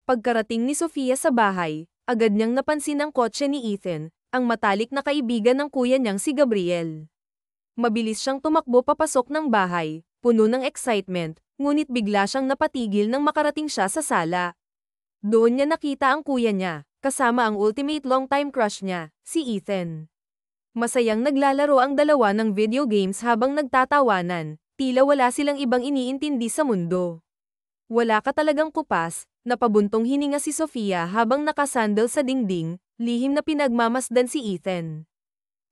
Pagkarating ni Sofia sa bahay, agad niyang napansin ang kotse ni Ethan, ang matalik na kaibigan ng kuya niyang si Gabriel. Mabilis siyang tumakbo papasok ng bahay, puno ng excitement, ngunit bigla siyang napatigil nang makarating siya sa sala. Doon niya nakita ang kuya niya, kasama ang ultimate long-time crush niya, si Ethan. Masayang naglalaro ang dalawa ng video games habang nagtatawanan, tila wala silang ibang iniintindi sa mundo. Wala ka talagang kupas, napabuntong hininga si Sofia habang nakasandal sa dingding, lihim na pinagmamasdan si Ethan.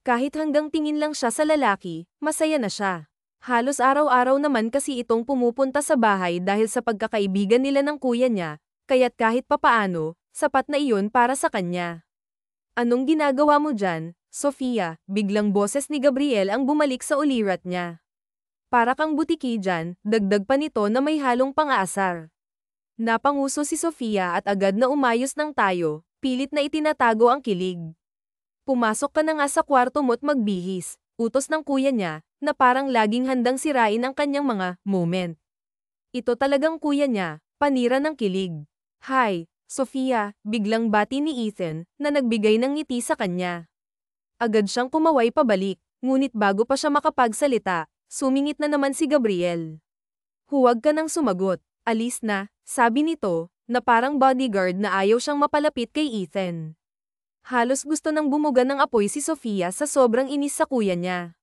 Kahit hanggang tingin lang siya sa lalaki, masaya na siya. Halos araw-araw naman kasi itong pumupunta sa bahay dahil sa pagkakaibigan nila ng kuya niya, kaya't kahit papaano, sapat na iyon para sa kanya. Anong ginagawa mo dyan, Sofia? Biglang boses ni Gabriel ang bumalik sa ulirat niya. Para kang butiki dyan, dagdag pa nito na may halong pang-aasar. Napanguso si Sofia at agad na umayos ng tayo, pilit na itinatago ang kilig. Pumasok ka na nga sa kwarto mo't magbihis, utos ng kuya niya, na parang laging handang sirain ang kanyang mga moment. Ito talagang kuya niya, panira ng kilig. Hi, Sofia, biglang bati ni Ethan, na nagbigay ng ngiti sa kanya. Agad siyang kumaway pabalik, ngunit bago pa siya makapagsalita, sumingit na naman si Gabriel. Huwag ka nang sumagot, alis na, sabi nito, na parang bodyguard na ayaw siyang mapalapit kay Ethan. Halos gusto nang bumuga ng apoy si Sofia sa sobrang inis sa kuya niya.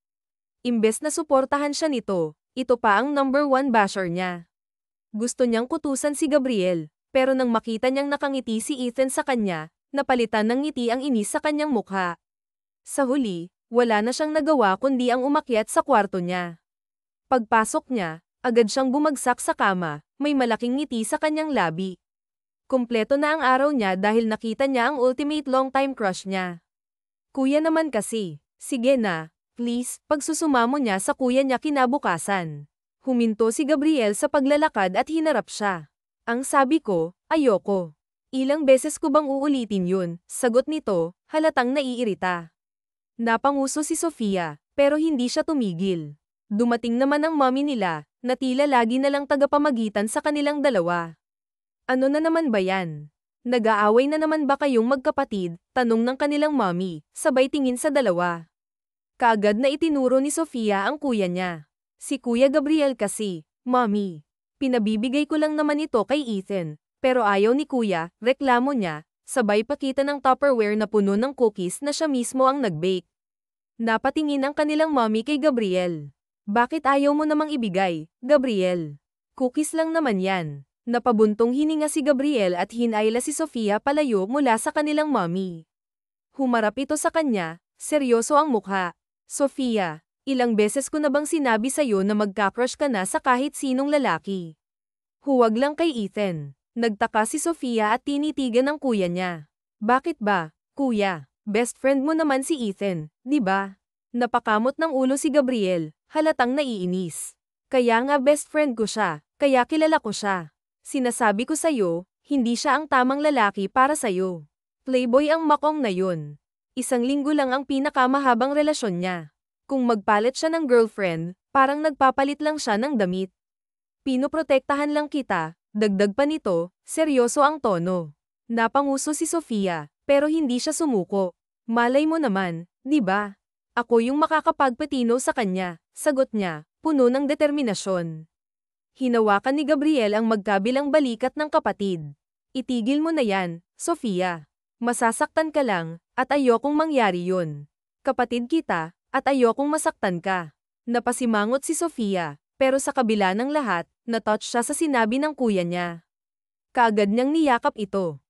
Imbes na suportahan siya nito, ito pa ang #1 basher niya. Gusto niyang kutusan si Gabriel, pero nang makita niyang nakangiti si Ethan sa kanya, napalitan ng ngiti ang inis sa kanyang mukha. Sa huli, wala na siyang nagawa kundi ang umakyat sa kwarto niya. Pagpasok niya, agad siyang bumagsak sa kama, may malaking ngiti sa kanyang labi. Kumpleto na ang araw niya dahil nakita niya ang ultimate long-time crush niya. Kuya naman kasi, sige na, please, pagsusumamo niya sa kuya niya kinabukasan. Huminto si Gabriel sa paglalakad at hinarap siya. Ang sabi ko, ayoko. Ilang beses ko bang uulitin yun? Sagot nito, halatang naiirita. Napanguso si Sofia, pero hindi siya tumigil. Dumating naman ang mommy nila, na tila lagi na lang tagapamagitan sa kanilang dalawa. Ano na naman ba yan? Nag-aaway na naman ba kayong magkapatid? Tanong ng kanilang mommy, sabay tingin sa dalawa. Kaagad na itinuro ni Sofia ang kuya niya. Si Kuya Gabriel kasi, mommy. Pinabibigay ko lang naman ito kay Ethan, pero ayaw ni kuya, reklamo niya, sabay pakita ng Tupperware na puno ng cookies na siya mismo ang nag-bake. Napatingin ang kanilang mommy kay Gabriel. Bakit ayaw mo namang ibigay, Gabriel? Cookies lang naman yan. Napabuntong hininga si Gabriel at hinayla si Sofia palayo mula sa kanilang mommy. Humarap ito sa kanya, seryoso ang mukha. Sofia, ilang beses ko na bang sinabi sa'yo na magka-crush ka na sa kahit sinong lalaki? Huwag lang kay Ethan. Nagtaka si Sofia at tinitigan ng kuya niya. Bakit ba, kuya? Best friend mo naman si Ethan, di ba? Napakamot ng ulo si Gabriel, halatang naiinis. Kaya nga best friend ko siya, kaya kilala ko siya. Sinasabi ko sa'yo, hindi siya ang tamang lalaki para sa'yo. Playboy ang makong na yun. 1 linggo lang ang pinakamahabang relasyon niya. Kung magpalit siya ng girlfriend, parang nagpapalit lang siya ng damit. Pinoprotektahan lang kita, dagdag pa nito, seryoso ang tono. Napanguso si Sofia, pero hindi siya sumuko. Malay mo naman, di ba? Ako yung makakapagpatino sa kanya, sagot niya, puno ng determinasyon. Hinawakan ni Gabriel ang magkabilang balikat ng kapatid. Itigil mo na yan, Sofia. Masasaktan ka lang, at ayokong mangyari yun. Kapatid kita, at ayokong masaktan ka. Napasimangot si Sofia, pero sa kabila ng lahat, na-touch siya sa sinabi ng kuya niya. Kaagad niyang niyakap ito.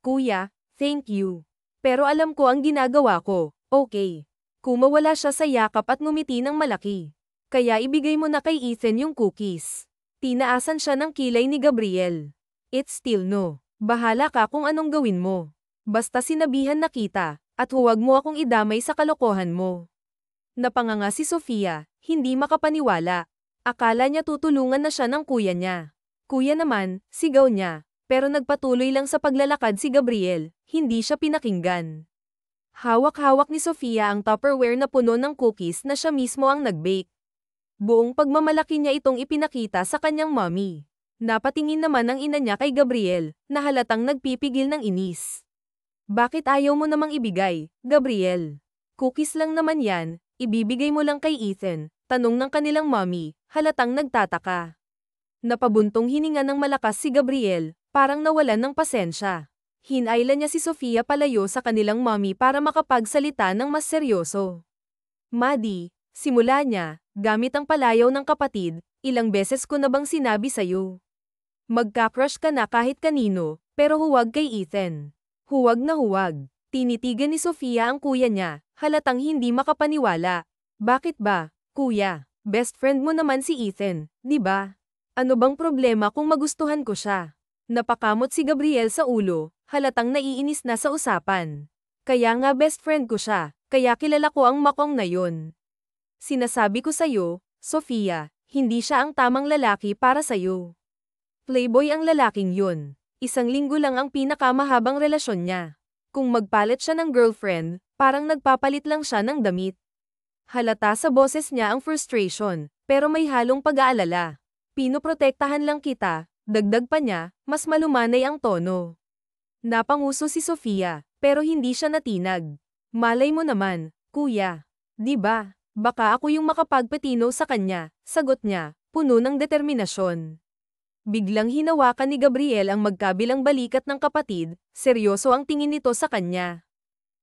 Kuya, thank you. Pero alam ko ang ginagawa ko, okay. Kumawala siya sa yakap at ngumiti ng malaki. Kaya ibigay mo na kay Ethan yung cookies. Tinaasan siya ng kilay ni Gabriel. It's still no. Bahala ka kung anong gawin mo. Basta sinabihan na kita, at huwag mo akong idamay sa kalokohan mo. Napanganga si Sofia, hindi makapaniwala. Akala niya tutulungan na siya ng kuya niya. Kuya naman, sigaw niya. Pero nagpatuloy lang sa paglalakad si Gabriel, hindi siya pinakinggan. Hawak-hawak ni Sofia ang Tupperware na puno ng cookies na siya mismo ang nag-bake. Buong pagmamalaki niya itong ipinakita sa kanyang mommy. Napatingin naman ang ina niya kay Gabriel, na halatang nagpipigil ng inis. Bakit ayaw mo namang ibigay, Gabriel? Cookies lang naman yan, ibibigay mo lang kay Ethan, tanong ng kanilang mommy, halatang nagtataka. Napabuntong hininga ng malakas si Gabriel, parang nawalan ng pasensya. Hinayla niya si Sofia palayo sa kanilang mommy para makapagsalita ng mas seryoso. Maddie, simula niya, gamit ang palayaw ng kapatid, ilang beses ko na bang sinabi sa'yo? Magka-crush ka na kahit kanino, pero huwag kay Ethan. Huwag na huwag. Tinitigan ni Sofia ang kuya niya, halatang hindi makapaniwala. Bakit ba, kuya? Best friend mo naman si Ethan, di ba? Ano bang problema kung magustuhan ko siya? Napakamot si Gabriel sa ulo, halatang naiinis na sa usapan. Kaya nga best friend ko siya, kaya kilala ko ang makong na yun. Sinasabi ko sa'yo, Sofia, hindi siya ang tamang lalaki para sa'yo. Playboy ang lalaking yun. Isang linggo lang ang pinakamahabang relasyon niya. Kung magpalit siya ng girlfriend, parang nagpapalit lang siya ng damit. Halata sa boses niya ang frustration, pero may halong pag-aalala. Pinoprotektahan lang kita, dagdag pa niya, mas malumanay ang tono. Napanguso si Sofia, pero hindi siya natinag. Malay mo naman, kuya. Di ba? Baka ako yung makapagpatino sa kanya, sagot niya, puno ng determinasyon. Biglang hinawakan ni Gabriel ang magkabilang balikat ng kapatid, seryoso ang tingin nito sa kanya.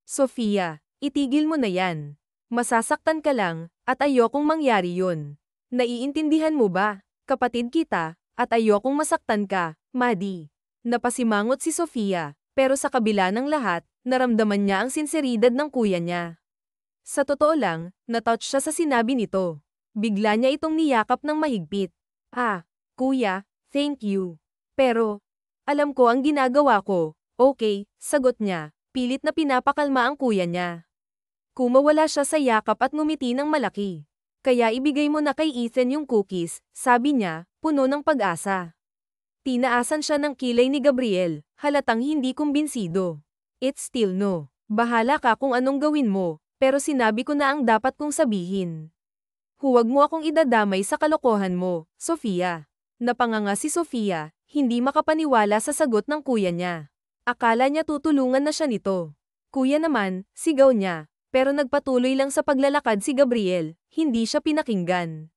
Sofia, itigil mo na yan. Masasaktan ka lang, at ayokong mangyari yun. Naiintindihan mo ba, kapatid kita, at ayokong masaktan ka, Maddie. Napasimangot si Sofia, pero sa kabila ng lahat, naramdaman niya ang sinseridad ng kuya niya. Sa totoo lang, natouch siya sa sinabi nito. Bigla niya itong niyakap ng mahigpit. Kuya, thank you. Pero, alam ko ang ginagawa ko. Okay, sagot niya, pilit na pinapakalma ang kuya niya. Kumawala siya sa yakap at ngumiti ng malaki. Kaya ibigay mo na kay Ethan yung cookies, sabi niya, puno ng pag-asa. Tinaasan siya ng kilay ni Gabriel, halatang hindi kumbinsido. It's still no. Bahala ka kung anong gawin mo, pero sinabi ko na ang dapat kong sabihin. Huwag mo akong idadamay sa kalokohan mo, Sofia. Napanganga si Sofia, hindi makapaniwala sa sagot ng kuya niya. Akala niya tutulungan na siya nito. Kuya naman, sigaw niya, pero nagpatuloy lang sa paglalakad si Gabriel, hindi siya pinakinggan.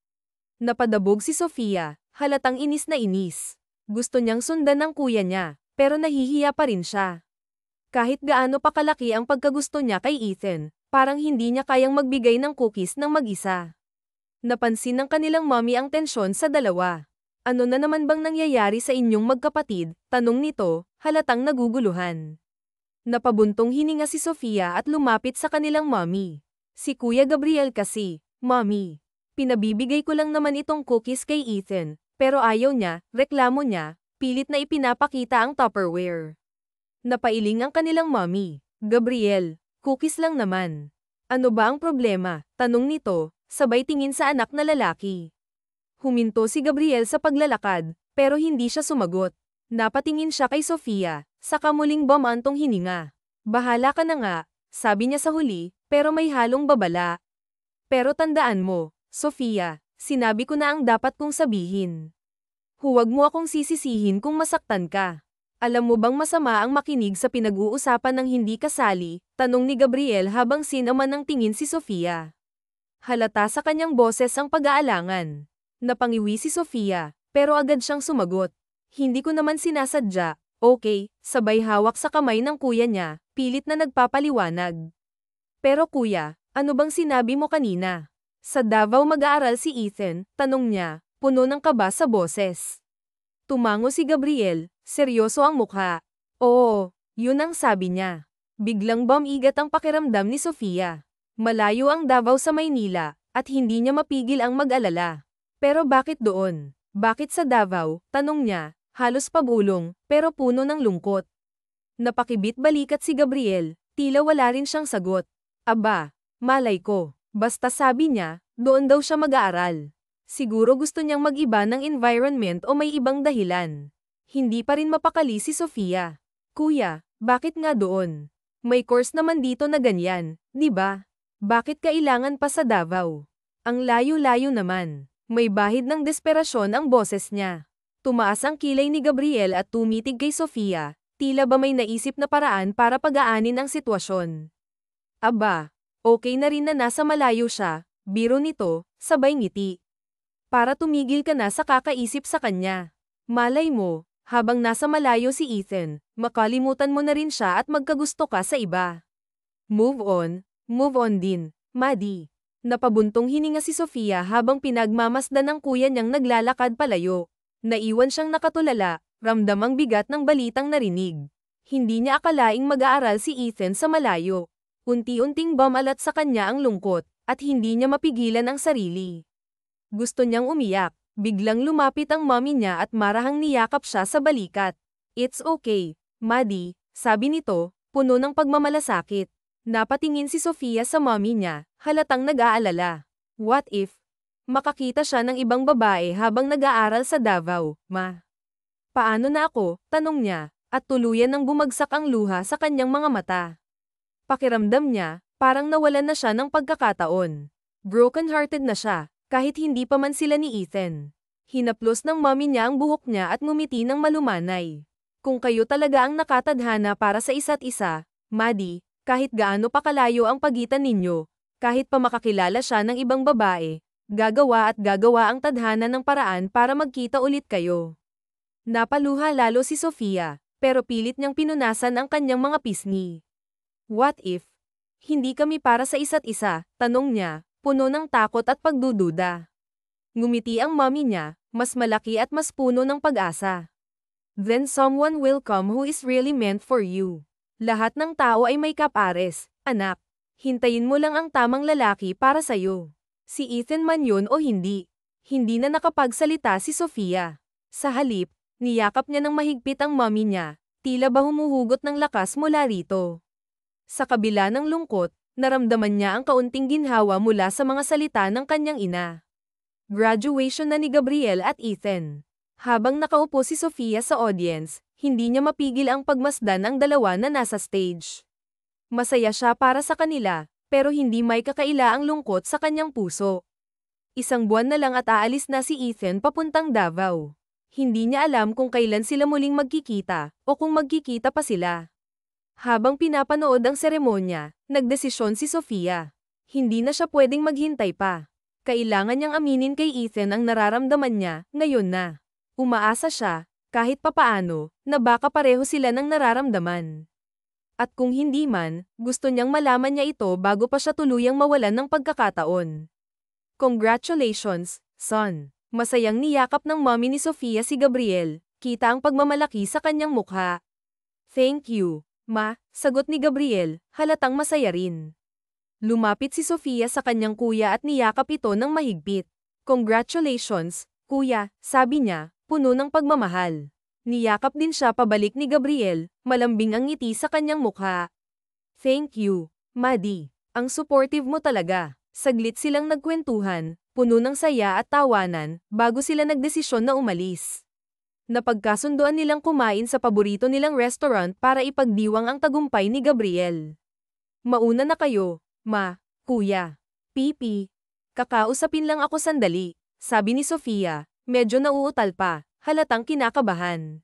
Napadabog si Sofia, halatang inis na inis. Gusto niyang sundan ng kuya niya, pero nahihiya pa rin siya. Kahit gaano pa kalaki ang pagkagusto niya kay Ethan, parang hindi niya kayang magbigay ng cookies ng mag-isa. Napansin ng kanilang mommy ang tensyon sa dalawa. Ano na naman bang nangyayari sa inyong magkapatid? Tanong nito, halatang naguguluhan. Napabuntong hininga si Sofia at lumapit sa kanilang mommy. Si Kuya Gabriel kasi, mommy. Pinabibigay ko lang naman itong cookies kay Ethan, pero ayaw niya, reklamo niya, pilit na ipinapakita ang Tupperware. Napailing ang kanilang mommy. Gabriel, cookies lang naman. Ano ba ang problema? Tanong nito, sabay tingin sa anak na lalaki. Huminto si Gabriel sa paglalakad, pero hindi siya sumagot. Napatingin siya kay Sofia, saka muling bumantong hininga. Bahala ka na nga, sabi niya sa huli, pero may halong babala. Pero tandaan mo, Sofia, sinabi ko na ang dapat kong sabihin. Huwag mo akong sisisihin kung masaktan ka. Alam mo bang masama ang makinig sa pinag-uusapan ng hindi kasali? Tanong ni Gabriel habang sinaman ng tingin si Sofia. Halata sa kanyang boses ang pag-aalangan. Napangiwi si Sofia, pero agad siyang sumagot. Hindi ko naman sinasadya, okay, sabay hawak sa kamay ng kuya niya, pilit na nagpapaliwanag. Pero kuya, ano bang sinabi mo kanina? Sa Davao mag-aaral si Ethan, tanong niya, puno ng kaba sa boses. Tumango si Gabriel, seryoso ang mukha. Oo, yun ang sabi niya. Biglang bumigat ang pakiramdam ni Sofia. Malayo ang Davao sa Maynila, at hindi niya mapigil ang mag-alala. Pero bakit doon? Bakit sa Davao? Tanong niya, halos pabulong, pero puno ng lungkot. Napakibit balikat si Gabriel, tila wala rin siyang sagot. Aba, malay ko. Basta sabi niya, doon daw siya mag-aaral. Siguro gusto niyang mag-iba ng environment o may ibang dahilan. Hindi pa rin mapakali si Sofia. Kuya, bakit nga doon? May course naman dito na ganyan, di ba? Bakit kailangan pa sa Davao? Ang layo-layo naman. May bahid ng desperasyon ang boses niya. Tumaas ang kilay ni Gabriel at tumitig kay Sofia, tila ba may naisip na paraan para pagaanin ang sitwasyon. Aba, okay na rin na nasa malayo siya, biro nito, sabay ngiti. Para tumigil ka na sa kakaisip sa kanya. Malay mo, habang nasa malayo si Ethan, makalimutan mo na rin siya at magkagusto ka sa iba. Move on din, Maddie. Napabuntong hininga si Sofia habang pinagmamasdan ng kuya niyang naglalakad palayo. Naiwan siyang nakatulala, ramdam ang bigat ng balitang narinig. Hindi niya akalaing mag-aaral si Ethan sa malayo. Unti-unting bumalat sa kanya ang lungkot, at hindi niya mapigilan ang sarili. Gusto niyang umiyak, biglang lumapit ang mommy niya at marahang niyakap siya sa balikat. It's okay, Maddie, sabi nito, puno ng pagmamalasakit. Napatingin si Sofia sa mommy niya, halatang nag-aalala. What if makakita siya ng ibang babae habang nag-aaral sa Davao, ma? Paano na ako? Tanong niya, at tuluyan nang bumagsak ang luha sa kanyang mga mata. Pakiramdam niya, parang nawalan na siya ng pagkakataon. Broken-hearted na siya, kahit hindi pa man sila ni Ethan. Hinaplos ng mommy niya ang buhok niya at ngumiti ng malumanay. Kung kayo talaga ang nakatadhana para sa isa't isa, Maddie, kahit gaano pa kalayo ang pagitan ninyo, kahit pa makakilala siya ng ibang babae, gagawa ang tadhana ng paraan para magkita ulit kayo. Napaluha lalo si Sofia, pero pilit niyang pinunasan ang kanyang mga pisngi. What if hindi kami para sa isa't isa? Tanong niya, puno ng takot at pagdududa. Ngumiti ang mommy niya, mas malaki at mas puno ng pag-asa. Then someone will come who is really meant for you. Lahat ng tao ay may kapares, anak. Hintayin mo lang ang tamang lalaki para sa'yo. Si Ethan man yun o hindi. Hindi na nakapagsalita si Sofia. Sa halip, niyakap niya ng mahigpit ang mommy niya, tila ba humuhugot ng lakas mula rito. Sa kabila ng lungkot, naramdaman niya ang kaunting ginhawa mula sa mga salita ng kanyang ina. Graduation na ni Gabriel at Ethan. Habang nakaupo si Sofia sa audience, hindi niya mapigil ang pagmasdan ang dalawa na nasa stage. Masaya siya para sa kanila, pero hindi may kakaila ang lungkot sa kanyang puso. Isang buwan na lang at aalis na si Ethan papuntang Davao. Hindi niya alam kung kailan sila muling magkikita, o kung magkikita pa sila. Habang pinapanood ang seremonya, nagdesisyon si Sofia. Hindi na siya pwedeng maghintay pa. Kailangan niyang aminin kay Ethan ang nararamdaman niya, ngayon na. Umaasa siya, kahit papaano, na baka pareho sila ng nararamdaman. At kung hindi man, gusto niyang malaman niya ito bago pa siya tuluyang mawalan ng pagkakataon. Congratulations, son. Masayang niyakap ng mommy ni Sofia si Gabriel, kita ang pagmamalaki sa kanyang mukha. Thank you, ma, sagot ni Gabriel, halatang masaya rin. Lumapit si Sofia sa kanyang kuya at niyakap ito ng mahigpit. Congratulations, kuya, sabi niya, puno ng pagmamahal. Niyakap din siya pabalik ni Gabriel, malambing ang ngiti sa kanyang mukha. Thank you, Maddie. Ang supportive mo talaga. Saglit silang nagkwentuhan, puno ng saya at tawanan, bago sila nagdesisyon na umalis. Napagkasunduan nilang kumain sa paborito nilang restaurant para ipagdiwang ang tagumpay ni Gabriel. Mauna na kayo, ma, kuya. Pipi. Kakausapin lang ako sandali, sabi ni Sofia, medyo nauutal pa, halatang kinakabahan.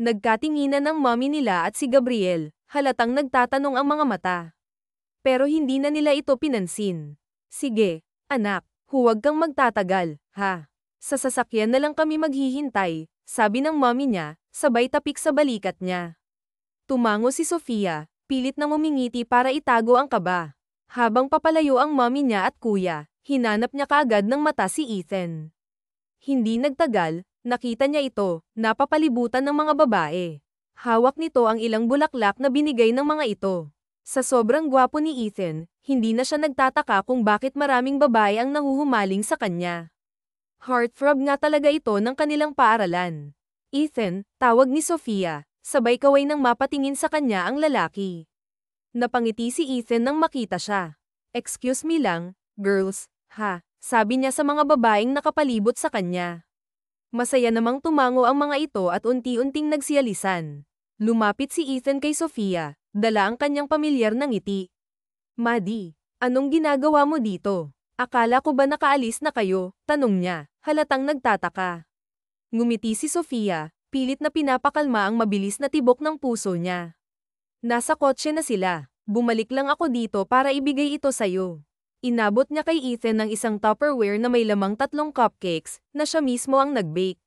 Nagkatinginan ng mommy nila at si Gabriel, halatang nagtatanong ang mga mata. Pero hindi na nila ito pinansin. Sige, anak, huwag kang magtatagal, ha? Sa sasakyan na lang kami maghihintay, sabi ng mommy niya, sabay tapik sa balikat niya. Tumango si Sofia, pilit nang umingiti para itago ang kaba. Habang papalayo ang mommy niya at kuya, hinanap niya kaagad ng mata si Ethan. Hindi nagtagal, nakita niya ito, napapalibutan ng mga babae. Hawak nito ang ilang bulaklak na binigay ng mga ito. Sa sobrang gwapo ni Ethan, hindi na siya nagtataka kung bakit maraming babae ang nahuhumaling sa kanya. Heartthrob nga talaga ito ng kanilang paaralan. Ethan, tawag ni Sofia, sabay kaway nang mapatingin sa kanya ang lalaki. Napangiti si Ethan nang makita siya. Excuse me lang, girls, ha, sabi niya sa mga babaeng nakapalibot sa kanya. Masaya namang tumango ang mga ito at unti-unting nagsiyalisan. Lumapit si Ethan kay Sofia, dala ang kanyang pamilyar na ngiti. Maddie, anong ginagawa mo dito? Akala ko ba nakaalis na kayo? Tanong niya, halatang nagtataka. Ngumiti si Sofia, pilit na pinapakalma ang mabilis na tibok ng puso niya. Nasa kotse na sila. Bumalik lang ako dito para ibigay ito sa'yo. Inabot niya kay Ethan ng isang Tupperware na may lamang 3 cupcakes na siya mismo ang nag-bake.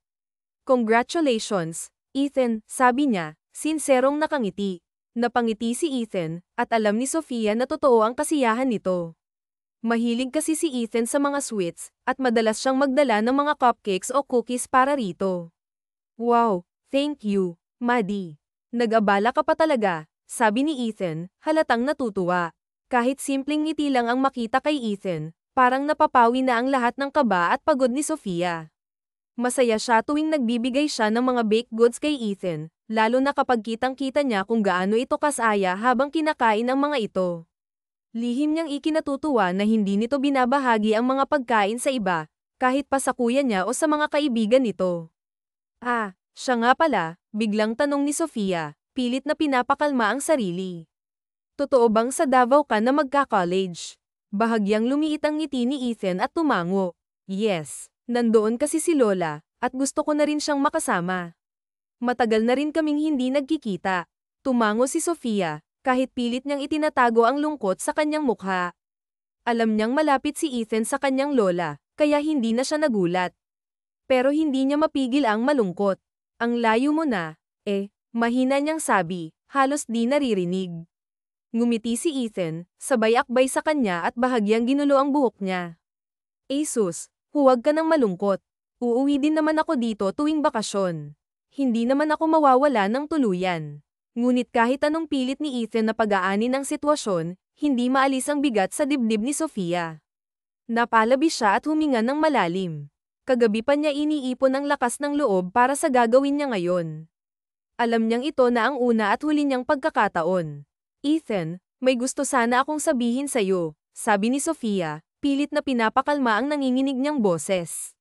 Congratulations, Ethan, sabi niya, sinserong nakangiti. Napangiti si Ethan, at alam ni Sofia na totoo ang kasiyahan nito. Mahilig kasi si Ethan sa mga sweets, at madalas siyang magdala ng mga cupcakes o cookies para rito. Wow, thank you, Maddie. Nag-abala ka pa talaga, sabi ni Ethan, halatang natutuwa. Kahit simpleng ngiti lang ang makita kay Ethan, parang napapawi na ang lahat ng kaba at pagod ni Sofia. Masaya siya tuwing nagbibigay siya ng mga baked goods kay Ethan, lalo na kapag kitang-kita niya kung gaano ito kasaya habang kinakain ang mga ito. Lihim niyang ikinatutuwa na hindi nito binabahagi ang mga pagkain sa iba, kahit pa sa kuya niya o sa mga kaibigan nito. Ah, siya nga pala, biglang tanong ni Sofia, pilit na pinapakalma ang sarili. Totoo bang sa Davao ka na magka-college? Bahagyang lumiit ang ngiti ni Ethan at tumango. Yes, nandoon kasi si Lola, at gusto ko na rin siyang makasama. Matagal na rin kaming hindi nagkikita. Tumango si Sofia, kahit pilit niyang itinatago ang lungkot sa kanyang mukha. Alam niyang malapit si Ethan sa kanyang lola, kaya hindi na siya nagulat. Pero hindi niya mapigil ang malungkot. Ang layo mo na, mahina niyang sabi, halos di naririnig. Ngumiti si Ethan, sabay akbay sa kanya at bahagyang ginulo ang buhok niya. Sus, huwag ka nang malungkot. Uuwi din naman ako dito tuwing bakasyon. Hindi naman ako mawawala ng tuluyan. Ngunit kahit anong pilit ni Ethan na pag-aanin ang sitwasyon, hindi maalis ang bigat sa dibdib ni Sofia. Napalabi siya at huminga ng malalim. Kagabi pa niya iniipon ang lakas ng loob para sa gagawin niya ngayon. Alam niyang ito na ang una at huli niyang pagkakataon. Ethan, may gusto sana akong sabihin sa'yo, sabi ni Sofia, pilit na pinapakalma ang nanginginig niyang boses.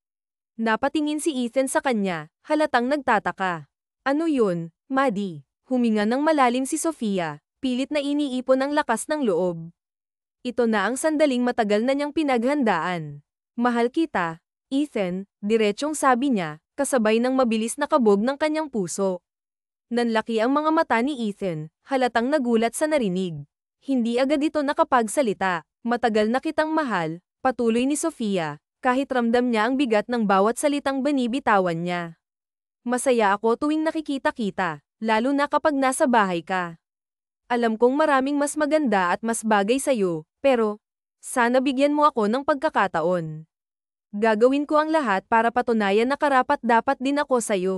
Napatingin si Ethan sa kanya, halatang nagtataka. Ano yun, Maddie? Huminga ng malalim si Sofia, pilit na iniipon ang lakas ng loob. Ito na ang sandaling matagal na niyang pinaghandaan. Mahal kita, Ethan, diretsong sabi niya, kasabay ng mabilis na kabog ng kanyang puso. Nanlaki ang mga mata ni Ethan, halatang nagulat sa narinig. Hindi agad ito nakapagsalita. Matagal na kitang mahal, patuloy ni Sofia, kahit ramdam niya ang bigat ng bawat salitang binibitawan niya. Masaya ako tuwing nakikita kita, lalo na kapag nasa bahay ka. Alam kong maraming mas maganda at mas bagay sa'yo, pero sana bigyan mo ako ng pagkakataon. Gagawin ko ang lahat para patunayan na karapat-dapat din ako sa'yo.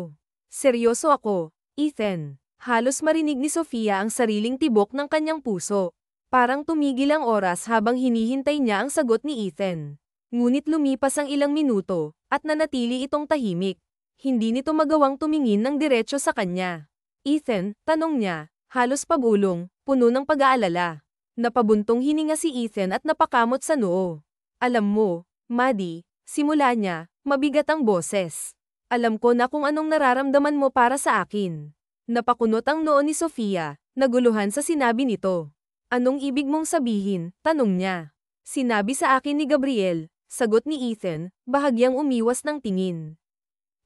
Seryoso ako, Ethan. Halos marinig ni Sofia ang sariling tibok ng kanyang puso. Parang tumigil ang oras habang hinihintay niya ang sagot ni Ethan. Ngunit lumipas ang ilang minuto, at nanatili itong tahimik. Hindi nito magawang tumingin ng diretso sa kanya. Ethan, tanong niya, halos pabulong, puno ng pag-aalala. Napabuntong hininga si Ethan at napakamot sa noo. Alam mo, Maddie, simula niya, mabigat ang boses. Alam ko na kung anong nararamdaman mo para sa akin. Napakunot ang noo ni Sofia, naguluhan sa sinabi nito. Anong ibig mong sabihin? Tanong niya. Sinabi sa akin ni Gabriel, sagot ni Ethan, bahagyang umiwas ng tingin.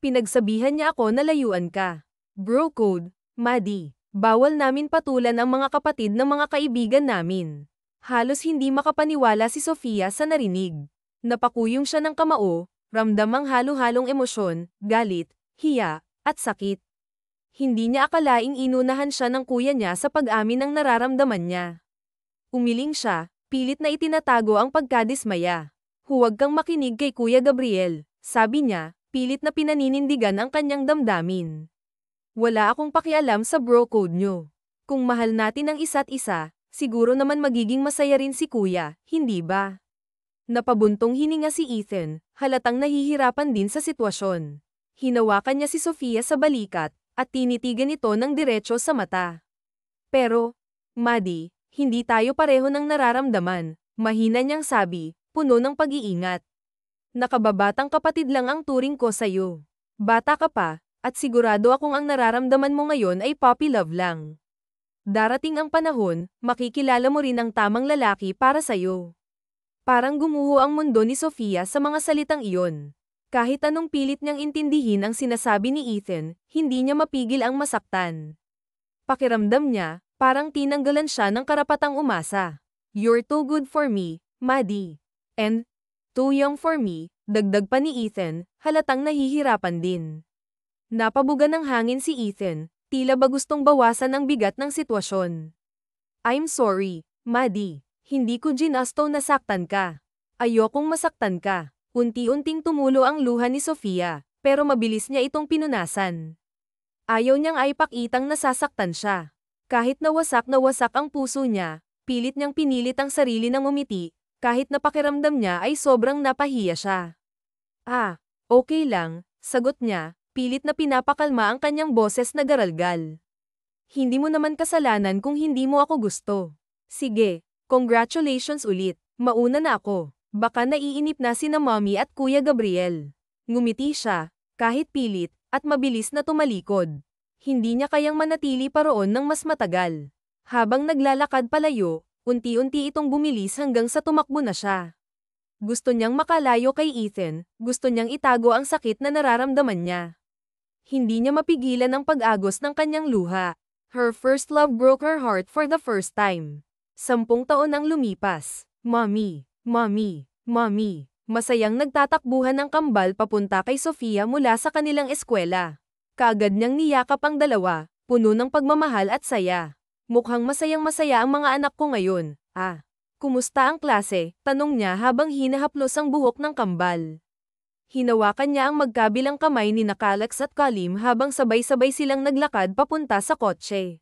Pinagsabihan niya ako na layuan ka. Bro code, Maddie. Bawal namin patulan ang mga kapatid ng mga kaibigan namin. Halos hindi makapaniwala si Sofia sa narinig. Napakuyong siya ng kamao, ramdam ang halo-halong emosyon, galit, hiya, at sakit. Hindi niya akalaing inunahan siya ng kuya niya sa pag-amin ng nararamdaman niya. Umiling siya, pilit na itinatago ang pagkadismaya. Huwag kang makinig kay Kuya Gabriel, sabi niya, pilit na pinaninindigan ang kanyang damdamin. Wala akong pakialam sa bro code nyo. Kung mahal natin ang isa't isa, siguro naman magiging masaya rin si kuya, hindi ba? Napabuntong hininga si Ethan, halatang nahihirapan din sa sitwasyon. Hinawakan niya si Sofia sa balikat, at tinitigan ito ng diretso sa mata. Pero, Maddie, hindi tayo pareho ng nararamdaman, mahina niyang sabi, puno ng pag-iingat. Nakababatang kapatid lang ang turing ko sa'yo. Bata ka pa, at sigurado akong ang nararamdaman mo ngayon ay puppy love lang. Darating ang panahon, makikilala mo rin ang tamang lalaki para sa'yo. Parang gumuho ang mundo ni Sofia sa mga salitang iyon. Kahit anong pilit niyang intindihin ang sinasabi ni Ethan, hindi niya mapigil ang masaktan. Pakiramdam niya, parang tinanggalan siya ng karapatang umasa. You're too good for me, Maddie. And, too young for me, dagdag pa ni Ethan, halatang nahihirapan din. Napabuga ng hangin si Ethan, tila ba gustong bawasan ang bigat ng sitwasyon. I'm sorry, Maddie. Hindi ko ginasto na saktan ka. Ayokong masaktan ka. Unti-unting tumulo ang luha ni Sofia, pero mabilis niya itong pinunasan. Ayaw niyang aipakitang nasasaktan siya. Kahit na wasak ang puso niya, pilit niyang pinilit ang sarili ng umiti, kahit na pakiramdam niya ay sobrang napahiya siya. Ah, okay lang, sagot niya, pilit na pinapakalma ang kanyang boses na garalgal. Hindi mo naman kasalanan kung hindi mo ako gusto. Sige, congratulations ulit, mauna na ako. Baka naiinip na sina Mommy at Kuya Gabriel. Ngumiti siya, kahit pilit, at mabilis na tumalikod. Hindi niya kayang manatili pa roon ng mas matagal. Habang naglalakad palayo, unti-unti itong bumilis hanggang sa tumakbo na siya. Gusto niyang makalayo kay Ethan, gusto niyang itago ang sakit na nararamdaman niya. Hindi niya mapigilan ang pag-agos ng kanyang luha. Her first love broke her heart for the first time. 10 taon ang lumipas. Mommy. Mommy, Mommy, masayang nagtatakbuhan ng kambal papunta kay Sofia mula sa kanilang eskwela. Kaagad niyang niyakap ang dalawa, puno ng pagmamahal at saya. Mukhang masayang-masaya ang mga anak ko ngayon, ah. Kumusta ang klase? Tanong niya habang hinahaplos ang buhok ng kambal. Hinawakan niya ang magkabilang kamay ni Calex at Kalim habang sabay-sabay silang naglakad papunta sa kotse.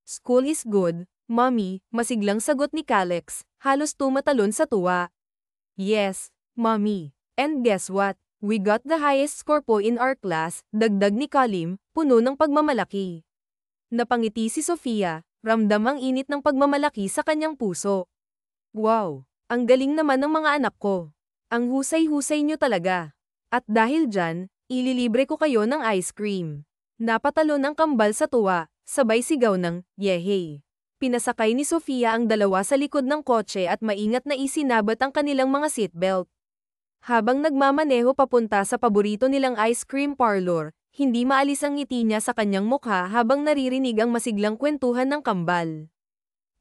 School is good, Mommy, masiglang sagot ni Calex, halos tumatalon sa tuwa. Yes, Mommy. And guess what? We got the highest score po in our class, dagdag ni Kalim, puno ng pagmamalaki. Napangiti si Sofia, ramdam ang init ng pagmamalaki sa kanyang puso. Wow, ang galing naman ng mga anak ko. Ang husay-husay niyo talaga. At dahil dyan, ililibre ko kayo ng ice cream. Napatalon ang kambal sa tuwa, sabay sigaw ng, yehey. Pinasakay ni Sofia ang dalawa sa likod ng kotse at maingat na isinabat ang kanilang mga seatbelt. Habang nagmamaneho papunta sa paborito nilang ice cream parlor, hindi maalis ang ngiti niya sa kanyang mukha habang naririnig ang masiglang kwentuhan ng kambal.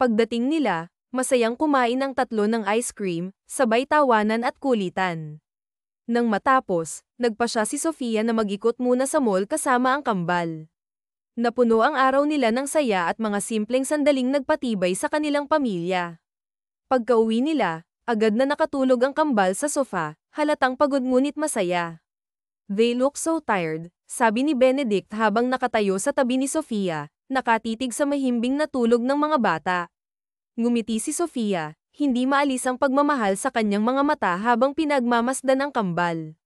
Pagdating nila, masayang kumain ang tatlo ng ice cream, sabay tawanan at kulitan. Nang matapos, nagpa siya si Sofia na mag-ikot muna sa mall kasama ang kambal. Napuno ang araw nila ng saya at mga simpleng sandaling nagpatibay sa kanilang pamilya. Pagkauwi nila, agad na nakatulog ang kambal sa sofa, halatang pagod ngunit masaya. They look so tired, sabi ni Benedict habang nakatayo sa tabi ni Sofia, nakatitig sa mahimbing na tulog ng mga bata. Ngumiti si Sofia, hindi maalis ang pagmamahal sa kanyang mga mata habang pinagmamasdan ang kambal.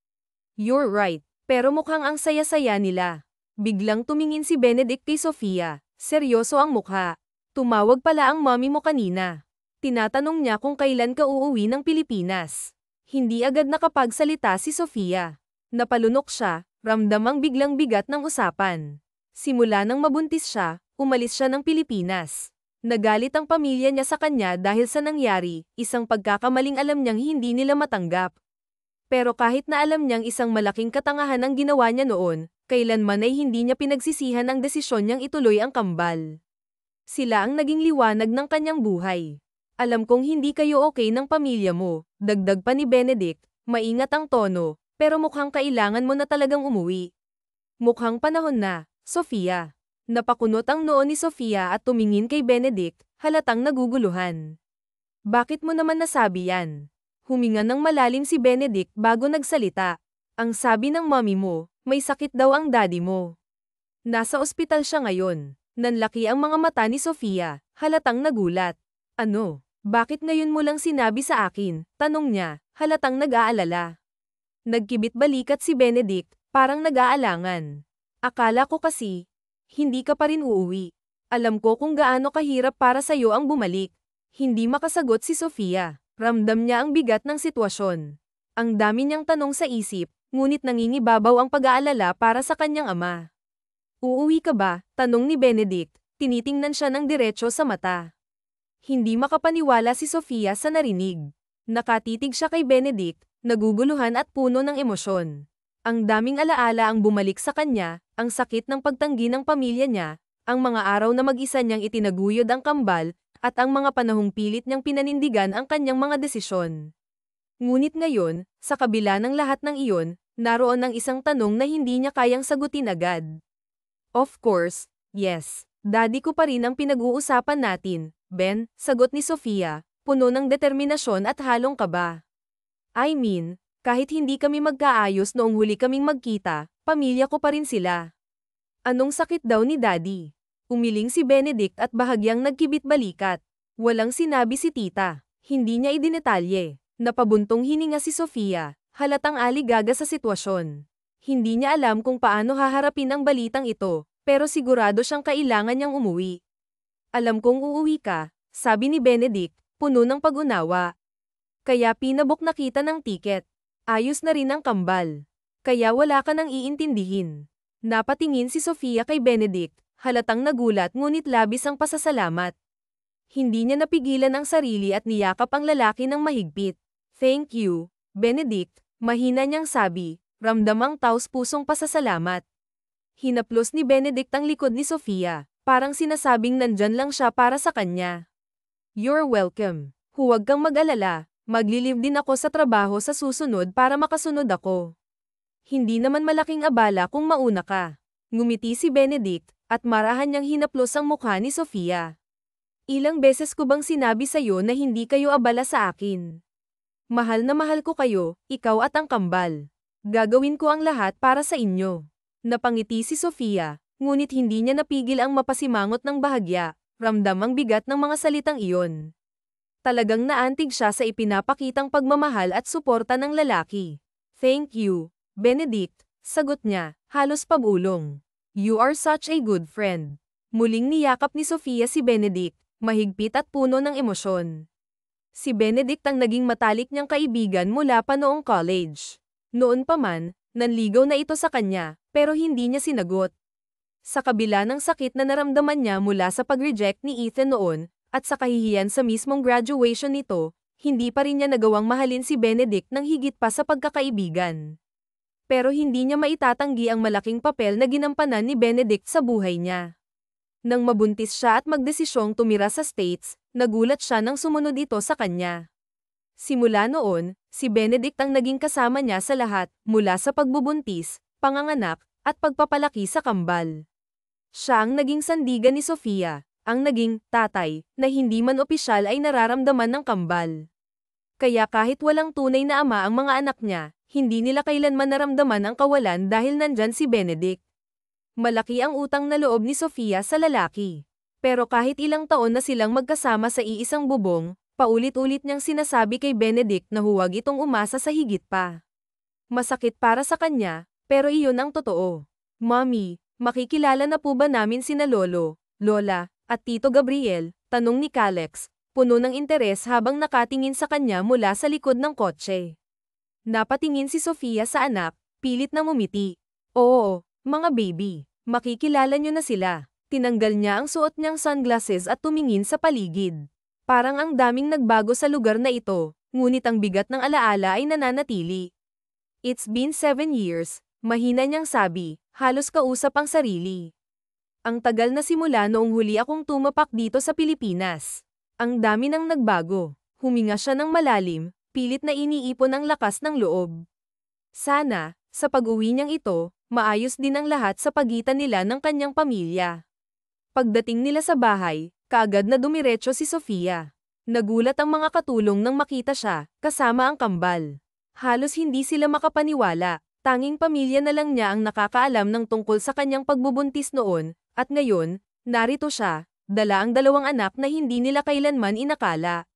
You're right, pero mukhang ang saya-saya nila. Biglang tumingin si Benedict kay Sofia, seryoso ang mukha. Tumawag pala ang mommy mo kanina. Tinatanong niya kung kailan ka uuwi ng Pilipinas. Hindi agad nakapagsalita si Sofia. Napalunok siya, ramdam ang biglang bigat ng usapan. Simula nang mabuntis siya, umalis siya ng Pilipinas. Nagalit ang pamilya niya sa kanya dahil sa nangyari, isang pagkakamaling alam niyang hindi nila matanggap. Pero kahit na alam niyang isang malaking katangahan ang ginawa niya noon, kailanman ay hindi niya pinagsisihan ang desisyon niyang ituloy ang kambal. Sila ang naging liwanag ng kanyang buhay. Alam kong hindi kayo okay ng pamilya mo, dagdag pa ni Benedict, maingat ang tono, pero mukhang kailangan mo na talagang umuwi. Mukhang panahon na, Sofia. Napakunot ang noo ni Sofia at tumingin kay Benedict, halatang naguguluhan. Bakit mo naman nasabi yan? Huminga ng malalim si Benedict bago nagsalita. Ang sabi ng mommy mo, may sakit daw ang daddy mo. Nasa ospital siya ngayon. Nanlaki ang mga mata ni Sofia, halatang nagulat. Ano? Bakit ngayon mo lang sinabi sa akin? Tanong niya, halatang nag-aalala. Nagkibit balikat si Benedict, parang nag-aalangan. Akala ko kasi, hindi ka pa rin uuwi. Alam ko kung gaano kahirap para sa'yo ang bumalik. Hindi makasagot si Sofia. Ramdam niya ang bigat ng sitwasyon. Ang dami niyang tanong sa isip, ngunit nangingibabaw ang pag-aalala para sa kanyang ama. Uuwi ka ba? Tanong ni Benedict, tinitingnan siya ng diretso sa mata. Hindi makapaniwala si Sofia sa narinig. Nakatitig siya kay Benedict, naguguluhan at puno ng emosyon. Ang daming alaala ang bumalik sa kanya, ang sakit ng pagtanggi ng pamilya niya, ang mga araw na mag-isa niyang itinaguyod ang kambal, at ang mga panahong pilit niyang pinanindigan ang kanyang mga desisyon. Ngunit ngayon, sa kabila ng lahat ng iyon, naroon ang isang tanong na hindi niya kayang sagutin agad. Of course, yes. Daddy ko pa rin ang pinag-uusapan natin, Ben, sagot ni Sofia, puno ng determinasyon at halong kaba. I mean, kahit hindi kami magkaayos noong huli kaming magkita, pamilya ko pa rin sila. Anong sakit daw ni Daddy? Umiling si Benedict at bahagyang nagkibit-balikat. Walang sinabi si tita. Hindi niya idinetalye. Napabuntong hininga si Sofia, halatang aligaga sa sitwasyon. Hindi niya alam kung paano haharapin ang balitang ito, pero sigurado siyang kailangan niyang umuwi. Alam kong uuwi ka, sabi ni Benedict, puno ng pag-unawa. Kaya pinabok na kita ng tiket. Ayos na rin ang kambal. Kaya wala ka nang iintindihin. Napatingin si Sofia kay Benedict, halatang nagulat ngunit labis ang pasasalamat. Hindi niya napigilan ang sarili at niyakap ang lalaki ng mahigpit. Thank you, Benedict, mahina niyang sabi, ramdam ang taos-pusong pasasalamat. Hinaplos ni Benedict ang likod ni Sofia, parang sinasabing nandyan lang siya para sa kanya. You're welcome. Huwag kang mag-alala, maglilive din ako sa trabaho sa susunod para makasunod ako. Hindi naman malaking abala kung mauna ka. Ngumiti si Benedict, at marahan niyang hinaplos ang mukha ni Sofia. Ilang beses ko bang sinabi sa'yo na hindi kayo abala sa akin? Mahal na mahal ko kayo, ikaw at ang kambal. Gagawin ko ang lahat para sa inyo. Napangiti si Sofia, ngunit hindi niya napigil ang mapasimangot ng bahagya, ramdam ang bigat ng mga salitang iyon. Talagang naantig siya sa ipinapakitang pagmamahal at suporta ng lalaki. Thank you, Benedict, sagot niya, halos pabulong. You are such a good friend. Muling niyakap ni Sofia si Benedict, mahigpit at puno ng emosyon. Si Benedict ang naging matalik niyang kaibigan mula pa noong college. Noon pa man, nanligaw na ito sa kanya, pero hindi niya sinagot. Sa kabila ng sakit na naramdaman niya mula sa pag-reject ni Ethan noon, at sa kahihiyan sa mismong graduation nito, hindi pa rin niya nagawang mahalin si Benedict ng higit pa sa pagkakaibigan. Pero hindi niya maitatanggi ang malaking papel na ginampanan ni Benedict sa buhay niya. Nang mabuntis siya at magdesisyong tumira sa States, nagulat siya nang sumunod ito sa kanya. Simula noon, si Benedict ang naging kasama niya sa lahat, mula sa pagbubuntis, panganganak, at pagpapalaki sa kambal. Siya ang naging sandigan ni Sofia, ang naging tatay, na hindi man opisyal ay nararamdaman ng kambal. Kaya kahit walang tunay na ama ang mga anak niya, hindi nila kailanman naramdaman ang kawalan dahil nandyan si Benedict. Malaki ang utang na loob ni Sofia sa lalaki. Pero kahit ilang taon na silang magkasama sa iisang bubong, paulit-ulit niyang sinasabi kay Benedict na huwag itong umasa sa higit pa. Masakit para sa kanya, pero iyon ang totoo. Mommy, makikilala na po ba namin sina Lolo, Lola, at Tito Gabriel? Tanong ni Calex, puno ng interes habang nakatingin sa kanya mula sa likod ng kotse. Napatingin si Sofia sa anak, pilit na ngumiti. Oo, mga baby. Makikilala niyo na sila. Tinanggal niya ang suot niyang sunglasses at tumingin sa paligid. Parang ang daming nagbago sa lugar na ito, ngunit ang bigat ng alaala ay nananatili. It's been 7 years, mahina niyang sabi, halos kausap ang sarili. Ang tagal na simula noong huli akong tumapak dito sa Pilipinas. Ang dami nang nagbago. Huminga siya ng malalim, pilit na iniipon ang lakas ng loob. Sana, sa pag-uwi niyang ito, maayos din ang lahat sa pagitan nila ng kanyang pamilya. Pagdating nila sa bahay, kaagad na dumiretso si Sofia. Nagulat ang mga katulong nang makita siya, kasama ang kambal. Halos hindi sila makapaniwala, tanging pamilya na lang niya ang nakakaalam ng tungkol sa kanyang pagbubuntis noon, at ngayon, narito siya, dala ang 2 anak na hindi nila kailanman inakala.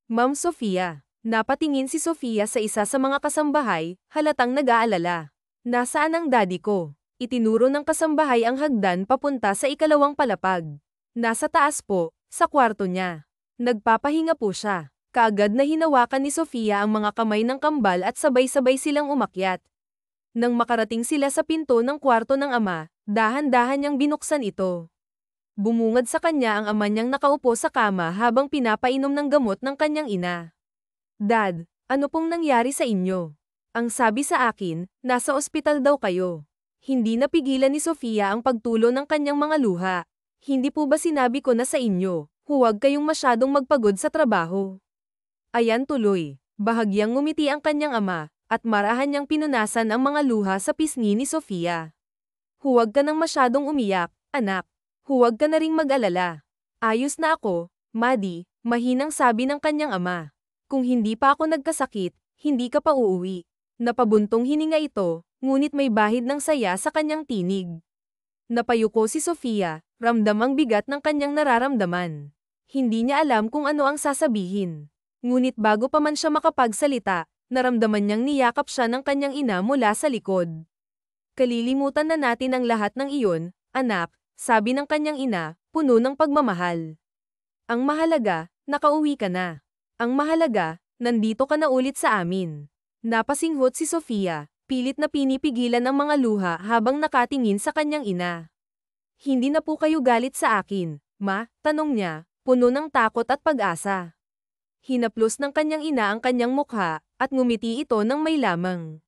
Ma'am Sofia, napatingin si Sofia sa isa sa mga kasambahay, halatang nag-aalala. Nasaan ang daddy ko? Itinuro ng kasambahay ang hagdan papunta sa 2nd palapag. Nasa taas po, sa kwarto niya. Nagpapahinga po siya. Kaagad na hinawakan ni Sofia ang mga kamay ng kambal at sabay-sabay silang umakyat. Nang makarating sila sa pinto ng kwarto ng ama, dahan-dahan niyang binuksan ito. Bumungad sa kanya ang ama niyang nakaupo sa kama habang pinapainom ng gamot ng kanyang ina. Dad, ano pong nangyari sa inyo? Ang sabi sa akin, nasa ospital daw kayo. Hindi napigilan ni Sofia ang pagtulo ng kanyang mga luha. Hindi po ba sinabi ko na sa inyo, huwag kayong masyadong magpagod sa trabaho? Ayan tuloy. Bahagyang ngumiti ang kanyang ama, at marahan niyang pinunasan ang mga luha sa pisngi ni Sofia. Huwag ka nang masyadong umiyak, anak. Huwag ka na ring mag-alala. Ayos na ako, Maddie, mahinang sabi ng kanyang ama. Kung hindi pa ako nagkasakit, hindi ka pa uuwi. Napabuntong hininga ito, ngunit may bahid ng saya sa kanyang tinig. Napayuko si Sofia, ramdam ang bigat ng kanyang nararamdaman. Hindi niya alam kung ano ang sasabihin. Ngunit bago pa man siya makapagsalita, naramdaman niyang niyakap siya ng kanyang ina mula sa likod. Kalilimutan na natin ang lahat ng iyon, anak, sabi ng kanyang ina, puno ng pagmamahal. Ang mahalaga, nakauwi ka na. Ang mahalaga, nandito ka na ulit sa amin. Napasinghot si Sofia, pilit na pinipigilan ang mga luha habang nakatingin sa kanyang ina. Hindi na po kayo galit sa akin, ma? Tanong niya, puno ng takot at pag-asa. Hinaplos ng kanyang ina ang kanyang mukha, at ngumiti ito ng may lamang.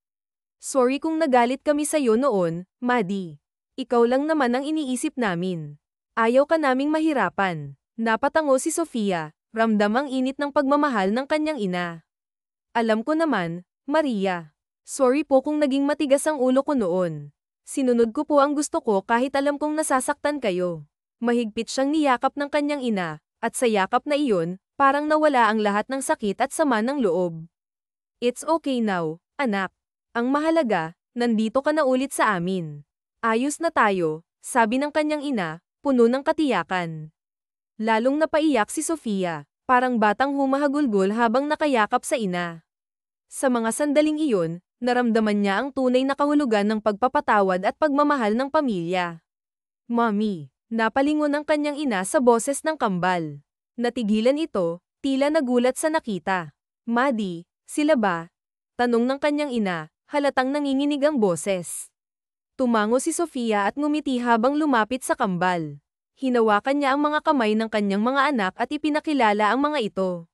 Sorry kung nagalit kami sa'yo noon, Maddie. Ikaw lang naman ang iniisip namin. Ayaw ka naming mahirapan. Napatango si Sofia, ramdam ang init ng pagmamahal ng kanyang ina. Alam ko naman, Maria. Sorry po kung naging matigas ang ulo ko noon. Sinunod ko po ang gusto ko kahit alam kong nasasaktan kayo. Mahigpit siyang niyakap ng kanyang ina, at sa yakap na iyon, parang nawala ang lahat ng sakit at sama ng loob. It's okay now, anak. Ang mahalaga, nandito ka na ulit sa amin. Ayos na tayo, sabi ng kanyang ina, puno ng katiyakan. Lalong napaiyak si Sofia, parang batang humahagulgol habang nakayakap sa ina. Sa mga sandaling iyon, naramdaman niya ang tunay na kahulugan ng pagpapatawad at pagmamahal ng pamilya. Mommy, napalingon ang kanyang ina sa boses ng kambal. Natigilan ito, tila nagulat sa nakita. Maddie, sila ba? Tanong ng kanyang ina, halatang nanginginig ang boses. Tumango si Sofia at ngumiti habang lumapit sa kambal. Hinawakan niya ang mga kamay ng kanyang mga anak at ipinakilala ang mga ito.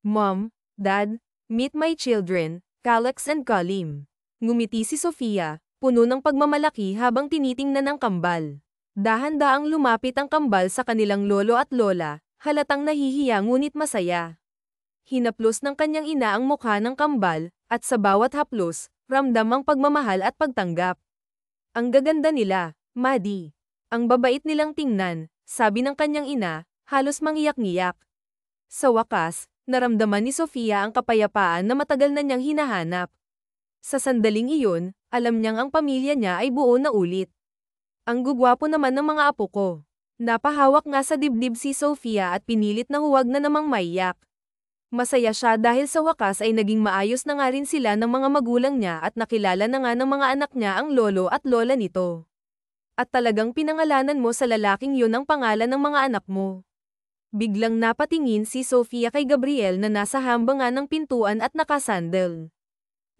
Mom, Dad, meet my children, Calex and Kalim. Ngumiti si Sofia, puno ng pagmamalaki habang tinitingnan ang kambal. Dahan-daang lumapit ang kambal sa kanilang lolo at lola, halatang nahihiya ngunit masaya. Hinaplos ng kanyang ina ang mukha ng kambal, at sa bawat haplos, ramdam ang pagmamahal at pagtanggap. Ang gaganda nila, Maddie. Ang babait nilang tingnan, sabi ng kanyang ina, halos mangiyak-ngiyak. Sa wakas, naramdaman ni Sofia ang kapayapaan na matagal na niyang hinahanap. Sa sandaling iyon, alam niyang ang pamilya niya ay buo na ulit. Ang gugwapo naman ng mga apo ko. Napahawak nga sa dibdib si Sofia at pinilit na huwag na namang maiyak. Masaya siya dahil sa wakas ay naging maayos na nga rin sila ng mga magulang niya at nakilala na nga ng mga anak niya ang lolo at lola nito. At talagang pinangalanan mo sa lalaking yun ang pangalan ng mga anak mo. Biglang napatingin si Sofia kay Gabriel na nasa hambangan ng pintuan at nakasandal.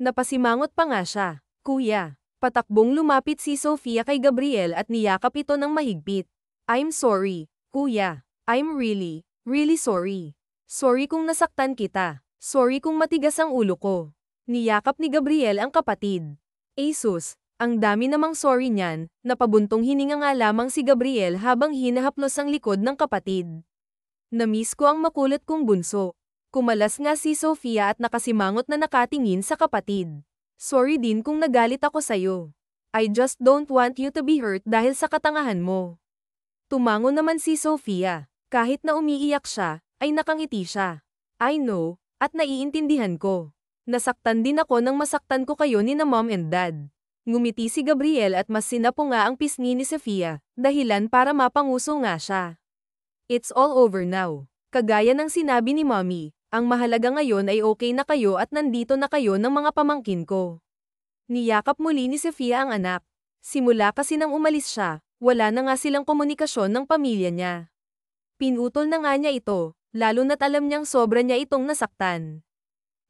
Napasimangot pa nga siya. Kuya. Patakbong lumapit si Sofia kay Gabriel at niyakap ito ng mahigpit. I'm sorry, kuya. I'm really, really sorry. Sorry kung nasaktan kita. Sorry kung matigas ang ulo ko. Niyakap ni Gabriel ang kapatid. Jesus, ang dami namang sorry niyan, napabuntong hininga nga lamang si Gabriel habang hinahaplos ang likod ng kapatid. Namiss ko ang makulit kong bunso. Kumalas nga si Sofia at nakasimangot na nakatingin sa kapatid. Sorry din kung nagalit ako sayo. I just don't want you to be hurt dahil sa katangahan mo. Tumango naman si Sofia. Kahit na umiiyak siya, ay nakangiti siya. I know, at naiintindihan ko. Nasaktan din ako nang masaktan ko kayo ni na mom and dad. Ngumiti si Gabriel at mas sinapo nga ang pisngi ni Sofia, dahilan para mapanguso nga siya. It's all over now. Kagaya ng sinabi ni Mommy, ang mahalaga ngayon ay okay na kayo at nandito na kayo ng mga pamangkin ko. Niyakap muli ni Sofia ang anak. Simula kasi nang umalis siya, wala na nga silang komunikasyon ng pamilya niya. Pinutol na nga niya ito, lalo na't alam niyang sobra niya itong nasaktan.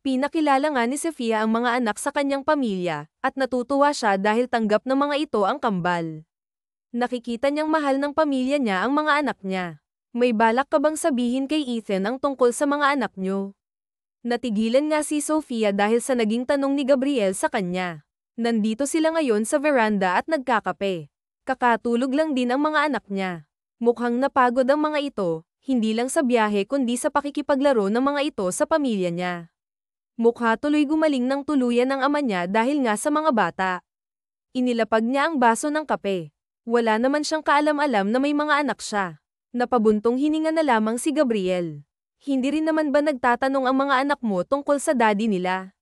Pinakilala nga ni Sofia ang mga anak sa kanyang pamilya, at natutuwa siya dahil tanggap ng mga ito ang kambal. Nakikita niyang mahal ng pamilya niya ang mga anak niya. May balak ka bang sabihin kay Ethan ang tungkol sa mga anak niyo? Natigilan nga si Sofia dahil sa naging tanong ni Gabriel sa kanya. Nandito sila ngayon sa veranda at nagkakape. Kakatulog lang din ang mga anak niya. Mukhang napagod ang mga ito, hindi lang sa biyahe kundi sa pakikipaglaro ng mga ito sa pamilya niya. Mukha tuloy gumaling ng tuluyan ng ama niya dahil nga sa mga bata. Inilapag niya ang baso ng kape. Wala naman siyang kaalam-alam na may mga anak siya. Napabuntong hininga na lamang si Gabriel. Hindi rin naman ba nagtatanong ang mga anak mo tungkol sa daddy nila?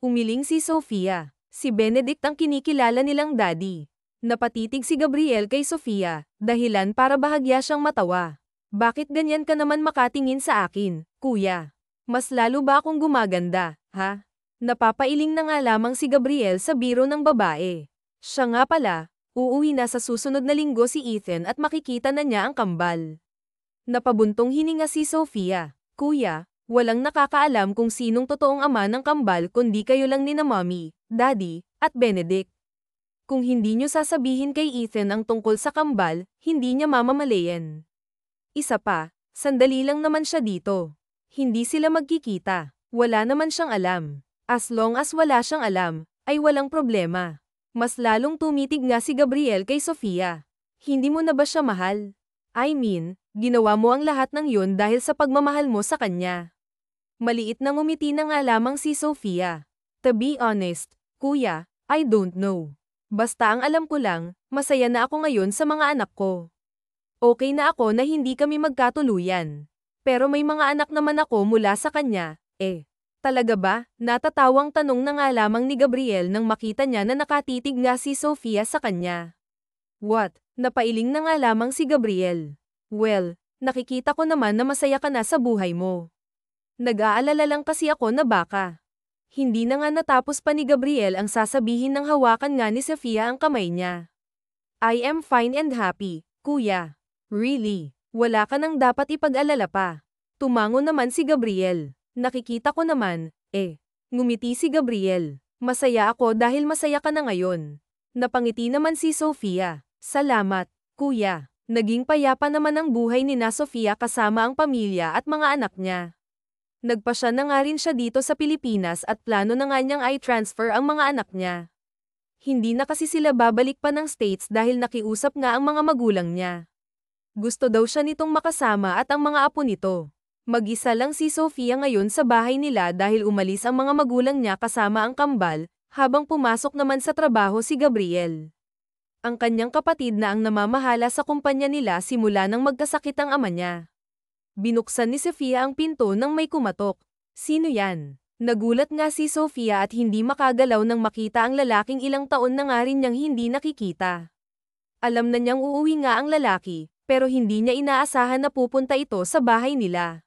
Umiling si Sofia. Si Benedict ang kinikilala nilang daddy. Napatitig si Gabriel kay Sofia, dahilan para bahagya siyang matawa. Bakit ganyan ka naman makatingin sa akin, kuya? Mas lalo ba akong gumaganda, ha? Napapailing na nga lamang si Gabriel sa biro ng babae. Siya nga pala, uuwi na sa susunod na linggo si Ethan at makikita na niya ang kambal. Napabuntong hininga si Sofia. Kuya, walang nakakaalam kung sinong totoong ama ng kambal kundi kayo lang ni na mommy, daddy, at Benedict. Kung hindi nyo sasabihin kay Ethan ang tungkol sa kambal, hindi niya mamamalayan. Isa pa, sandali lang naman siya dito. Hindi sila magkikita. Wala naman siyang alam. As long as wala siyang alam, ay walang problema. Mas lalong tumitig nga si Gabriel kay Sofia. Hindi mo na ba siya mahal? I mean, ginawa mo ang lahat ng yun dahil sa pagmamahal mo sa kanya. Maliit na ngumiti na nga lamang si Sofia. To be honest, kuya, I don't know. Basta ang alam ko lang, masaya na ako ngayon sa mga anak ko. Okay na ako na hindi kami magkatuluyan. Pero may mga anak naman ako mula sa kanya, eh. Talaga ba? Natatawang tanong na nga lamang ni Gabriel nang makita niya na nakatitig nga si Sofia sa kanya. What? Napailing na nga lamang si Gabriel. Well, nakikita ko naman na masaya ka na sa buhay mo. Nag-aalala lang kasi ako na baka. Hindi na nga natapos pa ni Gabriel ang sasabihin ng hawakan nga ni Sofia ang kamay niya. I am fine and happy, kuya. Really? Wala ka nang dapat ipag-alala pa. Tumango naman si Gabriel. Nakikita ko naman, eh. Ngumiti si Gabriel. Masaya ako dahil masaya ka na ngayon. Napangiti naman si Sofia. Salamat, kuya. Naging payapa naman ang buhay ni na Sofia kasama ang pamilya at mga anak niya. Nagpasya na nga rin siya dito sa Pilipinas at plano na nga niyang i-transfer ang mga anak niya. Hindi na kasi sila babalik pa ng States dahil nakiusap nga ang mga magulang niya. Gusto daw siya nitong makasama at ang mga apo nito. Mag-isa lang si Sofia ngayon sa bahay nila dahil umalis ang mga magulang niya kasama ang kambal, habang pumasok naman sa trabaho si Gabriel. Ang kanyang kapatid na ang namamahala sa kumpanya nila simula nang magkasakit ang ama niya. Binuksan ni Sofia ang pinto nang may kumatok. Sino yan? Nagulat nga si Sofia at hindi makagalaw nang makita ang lalaking ilang taon na nga rin niyang hindi nakikita. Alam na niyang uuwi nga ang lalaki, pero hindi niya inaasahan na pupunta ito sa bahay nila.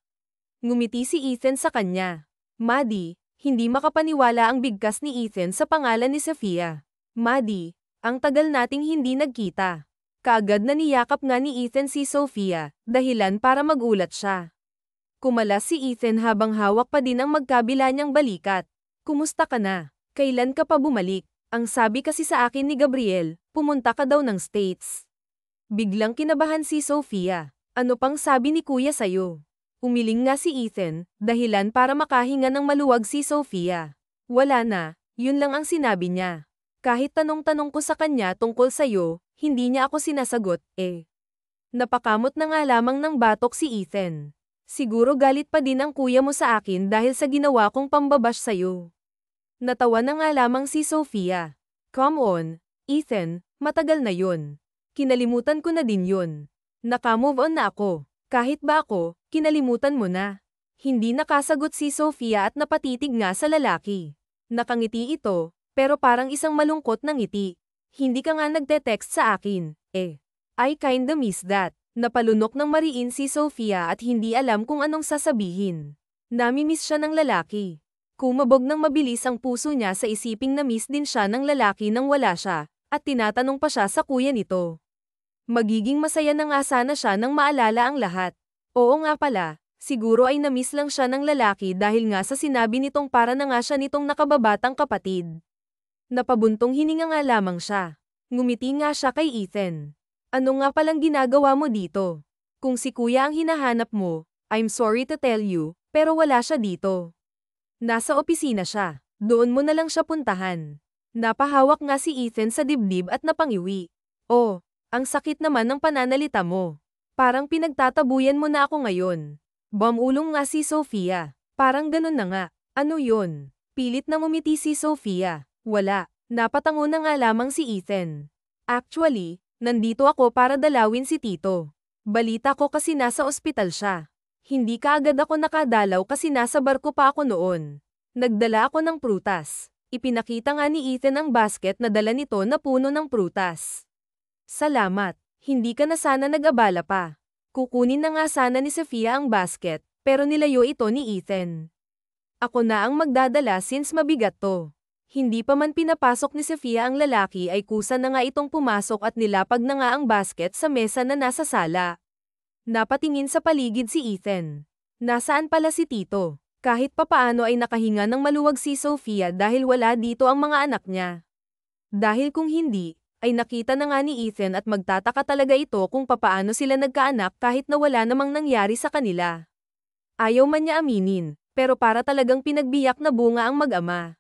Ngumiti si Ethan sa kanya. Maddie, hindi makapaniwala ang bigkas ni Ethan sa pangalan ni Sofia. Maddie, ang tagal nating hindi nagkita. Kaagad na niyakap nga ni Ethan si Sofia, dahilan para magulat siya. Kumalas si Ethan habang hawak pa din ang magkabila niyang balikat. Kumusta ka na? Kailan ka pa bumalik? Ang sabi kasi sa akin ni Gabriel, pumunta ka daw ng States. Biglang kinabahan si Sofia. Ano pang sabi ni kuya sa'yo? Umiling nga si Ethan, dahilan para makahinga ng maluwag si Sofia. Wala na, yun lang ang sinabi niya. Kahit tanong-tanong ko sa kanya tungkol sa'yo, hindi niya ako sinasagot, eh. Napakamot na nga lamang ng batok si Ethan. Siguro galit pa din ang kuya mo sa akin dahil sa ginawa kong pambabash sa'yo. Natawa na nga lamang si Sofia. Come on, Ethan, matagal na yun. Kinalimutan ko na din yun. Naka-move on na ako. Kahit ba ako, kinalimutan mo na. Hindi nakasagot si Sofia at napatitig nga sa lalaki. Nakangiti ito, pero parang isang malungkot na ngiti. Hindi ka nga nagte-text sa akin, eh. I kinda miss that. Napalunok ng mariin si Sofia at hindi alam kung anong sasabihin. Namimiss siya ng lalaki. Kumabog ng mabilis ang puso niya sa isiping na-miss din siya ng lalaki nang wala siya, at tinatanong pa siya sa kuya nito. Magiging masaya na nga sana siya nang maalala ang lahat. Oo nga pala, siguro ay na-miss lang siya ng lalaki dahil nga sa sinabi nitong para na nga siya nitong nakababatang kapatid. Napabuntong hininga nga lamang siya. Ngumiti nga siya kay Ethan. Ano nga palang ginagawa mo dito? Kung si kuya ang hinahanap mo, I'm sorry to tell you, pero wala siya dito. Nasa opisina siya. Doon mo na lang siya puntahan. Napahawak nga si Ethan sa dibdib at napangiwi. Oh, ang sakit naman ng pananalita mo. Parang pinagtatabuyan mo na ako ngayon. Bumulong nga si Sofia. Parang ganun na nga. Ano yun? Pilit na ngumiti si Sofia. Wala. Napatango na nga lamang si Ethan. Actually, nandito ako para dalawin si Tito. Balita ko kasi nasa ospital siya. Hindi kaagad ako nakadalaw kasi nasa barko pa ako noon. Nagdala ako ng prutas. Ipinakita nga ni Ethan ang basket na dala nito na puno ng prutas. Salamat. Hindi ka na sana nag-abala pa. Kukunin na nga sana ni Sofia ang basket, pero nilayo ito ni Ethan. Ako na ang magdadala since mabigat to. Hindi pa man pinapasok ni Sofia ang lalaki ay kusa na nga itong pumasok at nilapag na nga ang basket sa mesa na nasa sala. Napatingin sa paligid si Ethan. Nasaan pala si Tito? Kahit papaano ay nakahinga ng maluwag si Sofia dahil wala dito ang mga anak niya. Dahil kung hindi, ay nakita na nga ni Ethan at magtataka talaga ito kung papaano sila nagkaanak kahit na wala namang nangyari sa kanila. Ayaw man niya aminin, pero para talagang pinagbiyak na bunga ang mag-ama.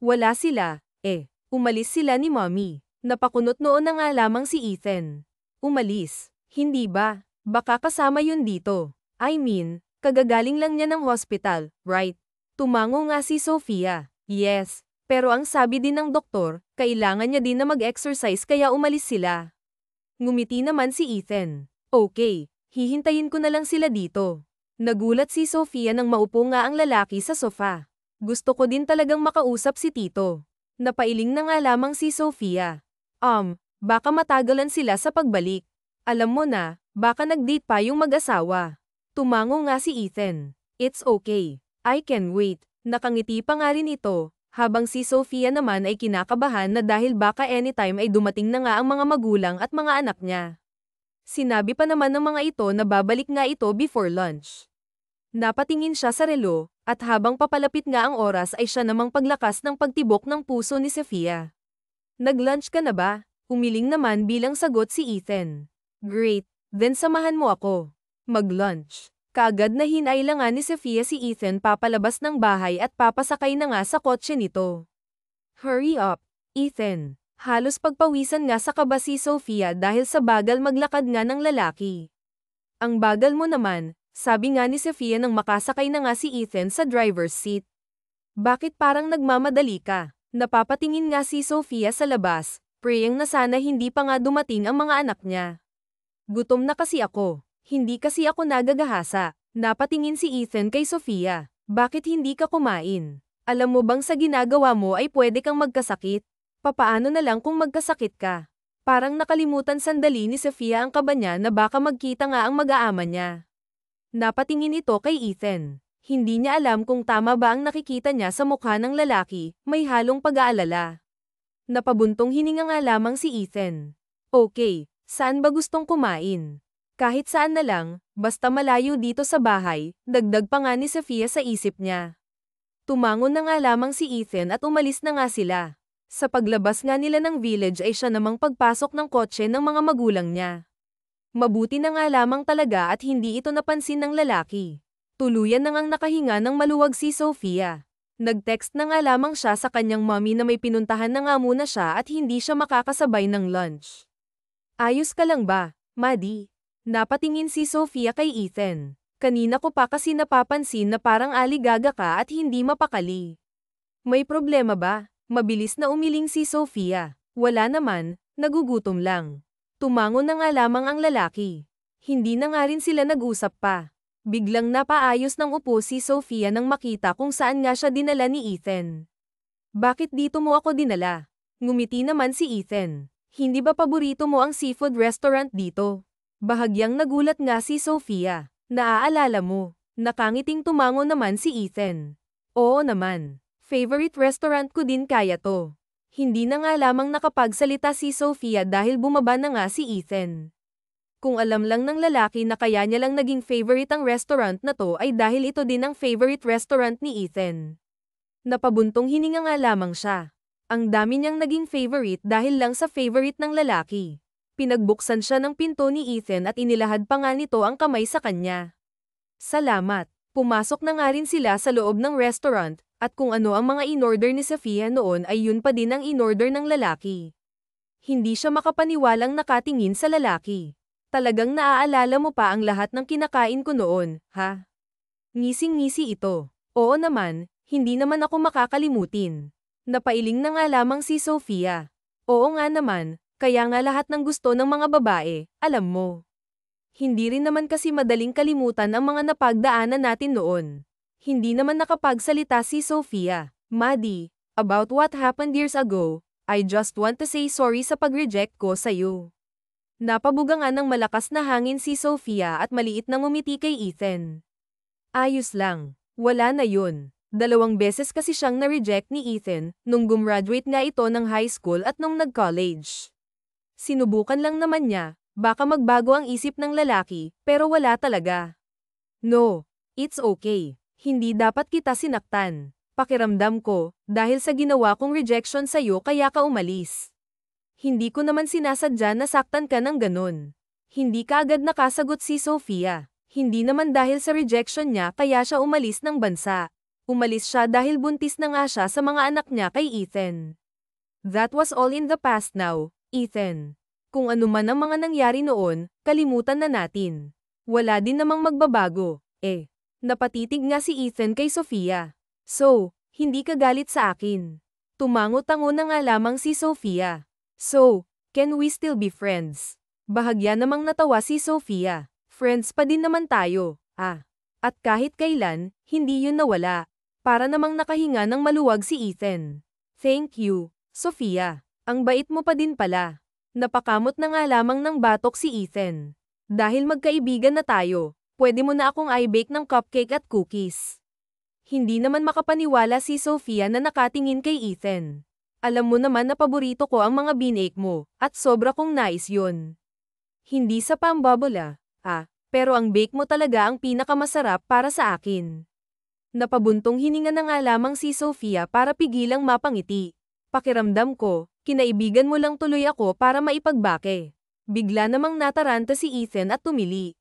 Wala sila, umalis sila ni Mommy. Napakunot noon na nga lamang si Ethan. Umalis, hindi ba? Baka kasama yun dito. I mean, kagagaling lang niya ng hospital, right? Tumango nga si Sofia. Yes, pero ang sabi din ng doktor, kailangan niya din na mag-exercise kaya umalis sila. Ngumiti naman si Ethan. Okay, hihintayin ko na lang sila dito. Nagulat si Sofia nang maupo nga ang lalaki sa sofa. Gusto ko din talagang makausap si Tito. Napailing na nga lamang si Sofia. Baka matagalan sila sa pagbalik. Alam mo na, baka nag-date pa yung mag-asawa. Tumango nga si Ethan. It's okay. I can wait. Nakangiti pa nga rin ito, habang si Sofia naman ay kinakabahan na dahil baka anytime ay dumating na nga ang mga magulang at mga anak niya. Sinabi pa naman ng mga ito na babalik nga ito before lunch. Napatingin siya sa relo, at habang papalapit nga ang oras ay siya namang paglakas ng pagtibok ng puso ni Sofia. Nag-lunch ka na ba? Umiling naman bilang sagot si Ethan. Great, then samahan mo ako. Mag-lunch. Kaagad na hinayla nga ni Sofia si Ethan papalabas ng bahay at papasakay na nga sa kotse nito. Hurry up, Ethan. Halos pagpawisan nga sa kaba si Sofia dahil sa bagal maglakad nga ng lalaki. Ang bagal mo naman, sabi nga ni Sofia nang makasakay na nga si Ethan sa driver's seat. Bakit parang nagmamadali ka? Napapatingin nga si Sofia sa labas, praying na sana hindi pa nga dumating ang mga anak niya. Gutom na kasi ako. Hindi kasi ako nagagahasa. Napatingin si Ethan kay Sofia. Bakit hindi ka kumain? Alam mo bang sa ginagawa mo ay pwede kang magkasakit? Papaano na lang kung magkasakit ka? Parang nakalimutan sandali ni Sofia ang kaba niya na baka magkita nga ang mag-aama niya. Napatingin ito kay Ethan. Hindi niya alam kung tama ba ang nakikita niya sa mukha ng lalaki, may halong pag-aalala. Napabuntong hininga nga lamang si Ethan. Okay, saan ba gustong kumain? Kahit saan na lang, basta malayo dito sa bahay, dagdag pa nga ni Sofia sa isip niya. Tumango na nga lamang si Ethan at umalis na nga sila. Sa paglabas nga nila ng village ay siya namang pagpasok ng kotse ng mga magulang niya. Mabuti na nga lamang talaga at hindi ito napansin ng lalaki. Tuluyan na ngang nakahinga ng maluwag si Sofia. Nag-text na nga lamang siya sa kanyang mommy na may pinuntahan na nga muna siya at hindi siya makakasabay ng lunch. Ayos ka lang ba, Maddie? Napatingin si Sofia kay Ethan. Kanina ko pa kasi napapansin na parang aligaga ka at hindi mapakali. May problema ba? Mabilis na umiling si Sofia. Wala naman, nagugutom lang. Tumango na nga lamang ang lalaki. Hindi na nga rin sila nag-usap pa. Biglang napaayos ng upo si Sofia nang makita kung saan nga siya dinala ni Ethan. Bakit dito mo ako dinala? Ngumiti naman si Ethan. Hindi ba paborito mo ang seafood restaurant dito? Bahagyang nagulat nga si Sofia. Naaalala mo. Nakangiting tumango naman si Ethan. Oo naman. Favorite restaurant ko din kaya to. Hindi na nga lamang nakapagsalita si Sofia dahil bumaba na nga si Ethan. Kung alam lang ng lalaki na kaya niya lang naging favorite ang restaurant na to ay dahil ito din ang favorite restaurant ni Ethan. Napabuntong hininga nga lamang siya. Ang dami niyang naging favorite dahil lang sa favorite ng lalaki. Pinagbuksan siya ng pinto ni Ethan at inilahad pa nga nito ang kamay sa kanya. Salamat. Pumasok na nga rin sila sa loob ng restaurant, at kung ano ang mga in-order ni Sofia noon ay yun pa din ang in-order ng lalaki. Hindi siya makapaniwalang nakatingin sa lalaki. Talagang naaalala mo pa ang lahat ng kinakain ko noon, ha? Ngising-ngisi ito. Oo naman, hindi naman ako makakalimutin. Napailing na nga lamang si Sofia. Oo nga naman, kaya nga lahat ng gusto ng mga babae, alam mo. Hindi rin naman kasi madaling kalimutan ang mga napagdaanan natin noon. Hindi naman nakapagsalita si Sofia. Maddie, about what happened years ago, I just want to say sorry sa pag-reject ko sa'yo. Napabuga nga ng malakas na hangin si Sofia at maliit na ngumiti kay Ethan. Ayos lang. Wala na yun. 2 beses kasi siyang na-reject ni Ethan nung gumraduate nga ito ng high school at nung nag-college. Sinubukan lang naman niya. Baka magbago ang isip ng lalaki, pero wala talaga. No, it's okay. Hindi dapat kita sinaktan. Pakiramdam ko, dahil sa ginawa kong rejection sa'yo kaya ka umalis. Hindi ko naman sinasadya na saktan ka ng ganun. Hindi ka agad nakasagot si Sofia. Hindi naman dahil sa rejection niya kaya siya umalis ng bansa. Umalis siya dahil buntis na nga siya sa mga anak niya kay Ethan. That was all in the past now, Ethan. Kung ano man ang mga nangyari noon, kalimutan na natin. Wala din namang magbabago, eh. Napatitig nga si Ethan kay Sofia. So, hindi ka galit sa akin. Tumango-tango na nga lamang si Sofia. So, can we still be friends? Bahagya namang natawa si Sofia. Friends pa din naman tayo, ah. At kahit kailan, hindi yun nawala. Para namang nakahinga ng maluwag si Ethan. Thank you, Sofia. Ang bait mo pa din pala. Napakamot na nga lamang ng batok si Ethan. Dahil magkaibigan na tayo, pwede mo na akong i-bake ng cupcake at cookies. Hindi naman makapaniwala si Sofia na nakatingin kay Ethan. Alam mo naman na paborito ko ang mga binake mo, at sobra kong nais yun. Hindi sa pambabola, pero ang bake mo talaga ang pinakamasarap para sa akin. Napabuntong hininga na nga lamang si Sofia para pigilang mapangiti. Pakiramdam ko, kinaibigan mo lang tuloy ako para maipagbake. Bigla namang nataranta si Ethan at tumili.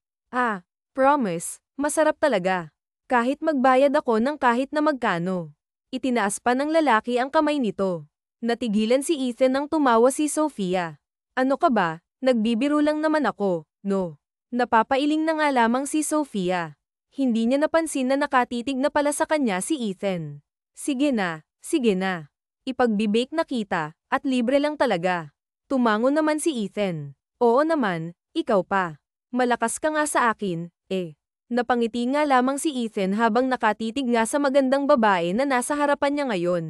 Promise, masarap talaga. Kahit magbayad ako ng kahit na magkano. Itinaas pa ng lalaki ang kamay nito. Natigilan si Ethan nang tumawa si Sofia. Ano ka ba? Nagbibiro lang naman ako, no? Napapailing na nga lamang si Sofia. Hindi niya napansin na nakatitig na pala sa kanya si Ethan. Sige na, sige na. Ipagbibake na kita, at libre lang talaga. Tumango naman si Ethan. Oo naman, ikaw pa. Malakas ka nga sa akin, eh. Napangiti nga lamang si Ethan habang nakatitig nga sa magandang babae na nasa harapan niya ngayon.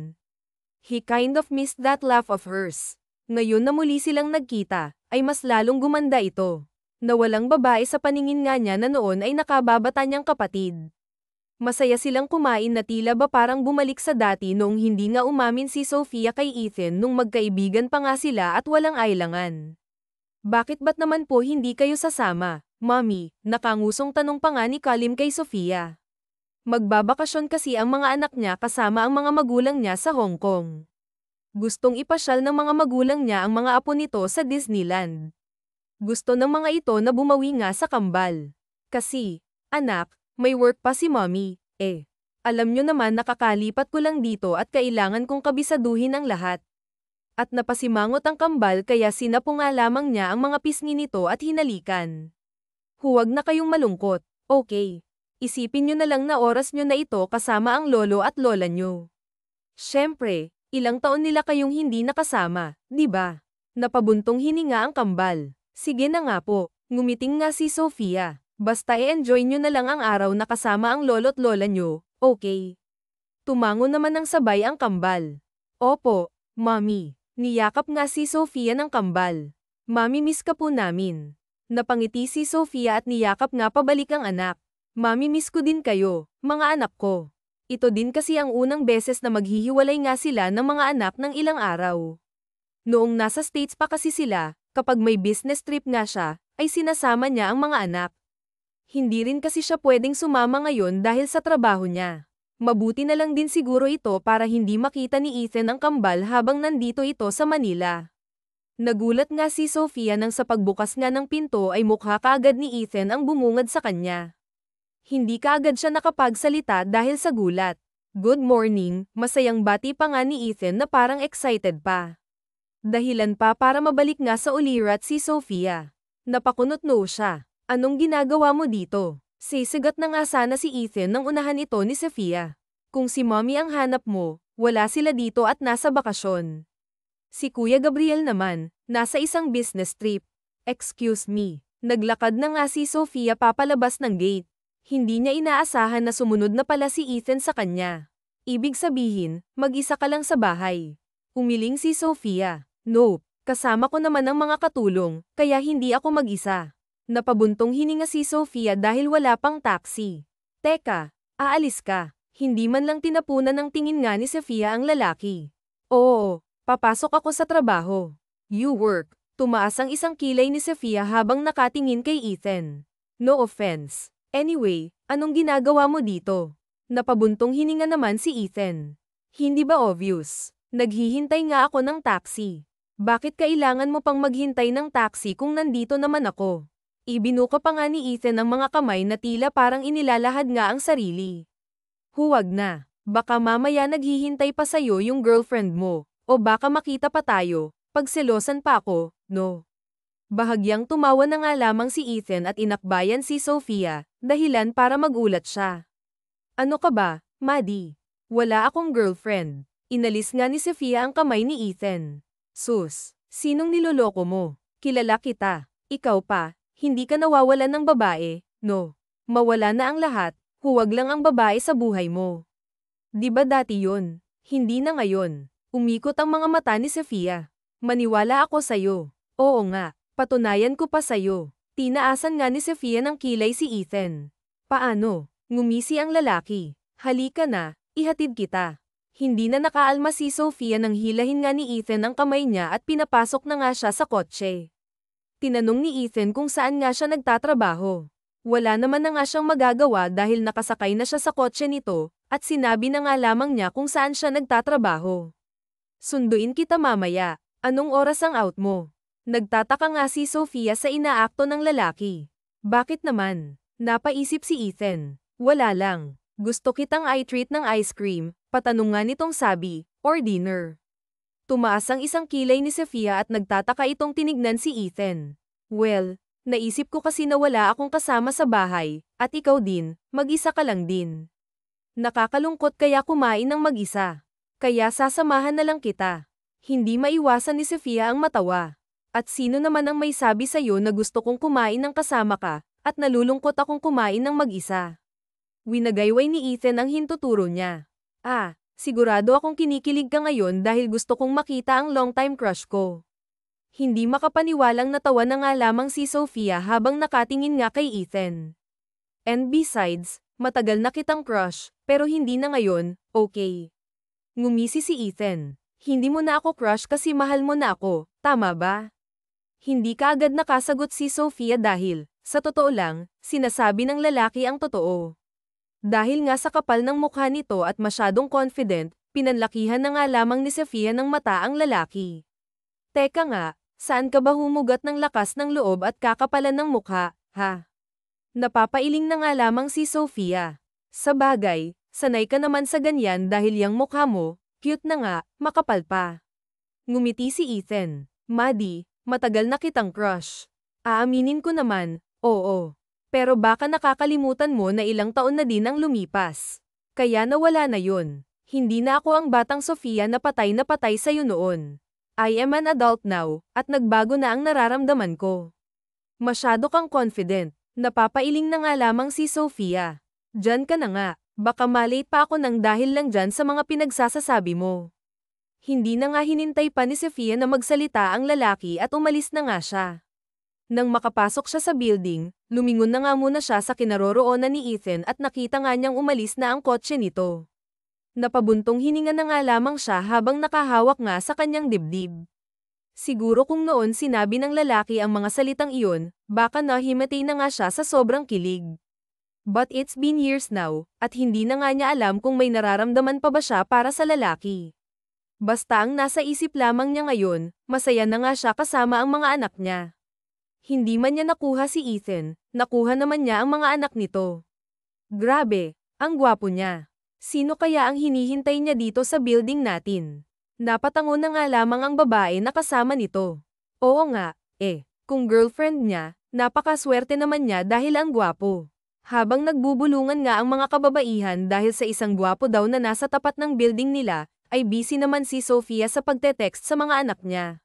He kind of missed that laugh of hers. Ngayon na muli silang nagkita, ay mas lalong gumanda ito. Nawalang babae sa paningin nga niya na noon ay nakababata niyang kapatid. Masaya silang kumain na tila ba parang bumalik sa dati noong hindi nga umamin si Sofia kay Ethan nung magkaibigan pa nga sila at walang ailangan. Bakit ba't naman po hindi kayo sasama, Mommy? Nakangusong tanong pa nga ni Kalim kay Sofia. Magbabakasyon kasi ang mga anak niya kasama ang mga magulang niya sa Hong Kong. Gustong ipasyal ng mga magulang niya ang mga apo nito sa Disneyland. Gusto ng mga ito na bumawi nga sa kambal. Kasi, anak, may work pa si Mommy, eh. Alam nyo naman nakakalipat ko lang dito at kailangan kong kabisaduhin ang lahat. At napasimangot ang kambal kaya sinapo nga lamang niya ang mga pisngi nito at hinalikan. Huwag na kayong malungkot, okay. Isipin nyo na lang na oras nyo na ito kasama ang lolo at lola nyo. Siyempre, ilang taon nila kayong hindi nakasama, di ba? Napabuntong hininga ang kambal. Sige na nga po, ngumiting nga si Sofia. Basta i-enjoy nyo na lang ang araw na kasama ang lolo't lola nyo, okay? Tumango naman ng sabay ang kambal. Opo, Mommy. Niyakap nga si Sofia ng kambal. Mommy, miss ka po namin. Napangiti si Sofia at niyakap nga pabalik ang anak. Mommy, miss ko din kayo, mga anak ko. Ito din kasi ang unang beses na maghihiwalay nga sila ng mga anak ng ilang araw. Noong nasa States pa kasi sila, kapag may business trip nga siya, ay sinasama niya ang mga anak. Hindi rin kasi siya pwedeng sumama ngayon dahil sa trabaho niya. Mabuti na lang din siguro ito para hindi makita ni Ethan ang kambal habang nandito ito sa Manila. Nagulat nga si Sofia nang sa pagbukas nga ng pinto ay mukha kaagad ni Ethan ang bumungad sa kanya. Hindi kaagad siya nakapagsalita dahil sa gulat. Good morning, masayang bati pa nga ni Ethan na parang excited pa. Dahilan pa para mabalik nga sa ulirat si Sofia. Napakunot-no siya. Anong ginagawa mo dito? Sisigat na nga sana si Ethan nang unahan ito ni Sofia. Kung si Mommy ang hanap mo, wala sila dito at nasa bakasyon. Si Kuya Gabriel naman, nasa isang business trip. Excuse me. Naglakad na nga si Sofia papalabas ng gate. Hindi niya inaasahan na sumunod na pala si Ethan sa kanya. Ibig sabihin, mag-isa ka lang sa bahay. Umiling si Sofia. Nope, kasama ko naman ang mga katulong, kaya hindi ako mag-isa. Napabuntong hininga si Sofia dahil wala pang taxi. Teka, aalis ka. Hindi man lang tinapunan ng tingin nga ni Sofia ang lalaki. Oo, papasok ako sa trabaho. You work. Tumaas ang isang kilay ni Sofia habang nakatingin kay Ethan. No offense. Anyway, anong ginagawa mo dito? Napabuntong hininga naman si Ethan. Hindi ba obvious? Naghihintay nga ako ng taxi. Bakit kailangan mo pang maghintay ng taxi kung nandito naman ako? Ibinuka pa nga ni Ethan ang mga kamay na tila parang inilalahad nga ang sarili. Huwag na. Baka mamaya naghihintay pa sa'yo yung girlfriend mo. O baka makita pa tayo. Pagselosan pa ako, no? Bahagyang tumawa na nga lamang si Ethan at inakbayan si Sofia, dahilan para magulat siya. Ano ka ba, Maddie? Wala akong girlfriend. Inalis nga ni Sofia ang kamay ni Ethan. Sus, sinong niloloko mo? Kilala kita. Ikaw pa, hindi ka nawawalan ng babae, no? Mawala na ang lahat, huwag lang ang babae sa buhay mo. Di ba dati yun? Hindi na ngayon. Umikot ang mga mata ni Sofia. Maniwala ako sa'yo. Oo nga. Patunayan ko pa sa'yo. Tinaasan nga ni Sofia ng kilay si Ethan. Paano? Ngumisi ang lalaki. Halika na, ihatid kita. Hindi na nakaalma si Sofia nang hilahin nga ni Ethan ang kamay niya at pinapasok na nga siya sa kotse. Tinanong ni Ethan kung saan nga siya nagtatrabaho. Wala naman na nga siyang magagawa dahil nakasakay na siya sa kotse nito, at sinabi na nga lamang niya kung saan siya nagtatrabaho. Sunduin kita mamaya. Anong oras ang out mo? Nagtataka nga si Sofia sa inaakto ng lalaki. Bakit naman? Napaisip si Ethan. Wala lang. Gusto kitang i-treat ng ice cream, patanong nga nitong sabi, or dinner. Tumaas ang isang kilay ni Sofia at nagtataka itong tinignan si Ethan. Well, naisip ko kasi na wala akong kasama sa bahay, at ikaw din, mag-isa ka lang din. Nakakalungkot kaya kumain ng mag-isa. Kaya sasamahan na lang kita. Hindi maiwasan ni Sofia ang matawa. At sino naman ang may sabi sa'yo na gusto kong kumain ng kasama ka, at nalulungkot akong kumain ng mag-isa? Winagayway ni Ethan ang hintuturo niya. Sigurado akong kinikilig ka ngayon dahil gusto kong makita ang long-time crush ko. Hindi makapaniwalang natawa na nga lamang si Sofia habang nakatingin nga kay Ethan. And besides, matagal na kitang crush, pero hindi na ngayon, okay? Ngumisi si Ethan. Hindi mo na ako crush kasi mahal mo na ako, tama ba? Hindi kaagad nakasagot si Sofia dahil, sa totoo lang, sinasabi ng lalaki ang totoo. Dahil nga sa kapal ng mukha nito at masyadong confident, pinanlakihan na nga lamang ni Sofia ng mata ang lalaki. Teka nga, saan ka ba humugat ng lakas ng loob at kakapalan ng mukha, ha? Napapailing na nga lamang si Sofia. Sa bagay, sanay ka naman sa ganyan dahil yang mukha mo, cute na nga, makapal pa. Ngumiti si Ethan. Maddie, matagal na kitang crush. Aaminin ko naman, oo. Pero baka nakakalimutan mo na ilang taon na din ang lumipas. Kaya nawala na yun. Hindi na ako ang batang Sofia na patay sa'yo noon. I am an adult now, at nagbago na ang nararamdaman ko. Masyado kang confident. Napapailing na nga lamang si Sofia. Diyan ka na nga, baka malate pa ako nang dahil lang dyan sa mga pinagsasasabi mo. Hindi na nga hinintay pa ni Sofia na magsalita ang lalaki at umalis na nga siya. Nang makapasok siya sa building, lumingon na nga muna siya sa kinaroroonan ni Ethan at nakita nga niyang umalis na ang kotse nito. Napabuntong hininga na nga lamang siya habang nakahawak nga sa kanyang dibdib. Siguro kung noon sinabi ng lalaki ang mga salitang iyon, baka nahimatay na nga siya sa sobrang kilig. But it's been years now, at hindi na nga niya alam kung may nararamdaman pa ba siya para sa lalaki. Basta ang nasa isip lamang niya ngayon, masaya na nga siya kasama ang mga anak niya. Hindi man niya nakuha si Ethan, nakuha naman niya ang mga anak nito. Grabe, ang gwapo niya. Sino kaya ang hinihintay niya dito sa building natin? Napatango na nga lamang ang babae na kasama nito. Oo nga, kung girlfriend niya, napakaswerte naman niya dahil ang gwapo. Habang nagbubulungan nga ang mga kababaihan dahil sa isang gwapo daw na nasa tapat ng building nila, ay busy naman si Sofia sa pagte-text sa mga anak niya.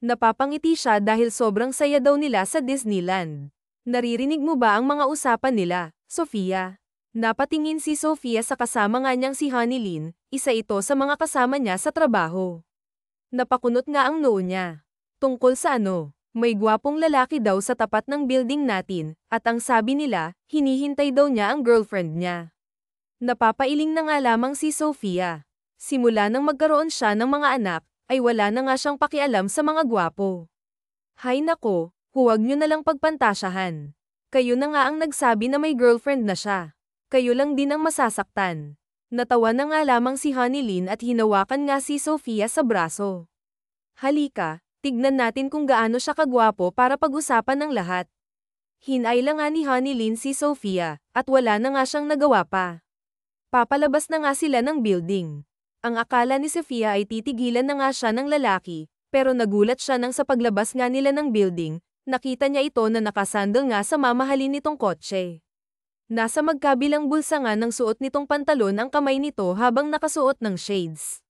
Napapangiti siya dahil sobrang saya daw nila sa Disneyland. Naririnig mo ba ang mga usapan nila, Sofia? Napatingin si Sofia sa kasama nga niyang si Honeylin, isa ito sa mga kasama niya sa trabaho. Napakunot nga ang noo niya. Tungkol sa ano, may gwapong lalaki daw sa tapat ng building natin, at ang sabi nila, hinihintay daw niya ang girlfriend niya. Napapailing na nga lamang si Sofia. Simula nang magkaroon siya ng mga anak, ay wala na nga siyang pakialam sa mga gwapo. Hay nako, huwag niyo na lang pagpantasyahan. Kayo na nga ang nagsabi na may girlfriend na siya. Kayo lang din ang masasaktan. Natawa na nga lamang si Honeylin at hinawakan nga si Sofia sa braso. Halika, tignan natin kung gaano siya kagwapo para pag-usapan ng lahat. Hinay lang nga ni Honeylin si Sofia, at wala na nga siyang nagawa pa. Papalabas na nga sila ng building. Ang akala ni Sofia ay titigilan na nga siya ng lalaki, pero nagulat siya nang sa paglabas nga nila ng building, nakita niya ito na nakasandal nga sa mamahalin nitong kotse. Nasa magkabilang bulsa nga ng suot nitong pantalon ang kamay nito habang nakasuot ng shades.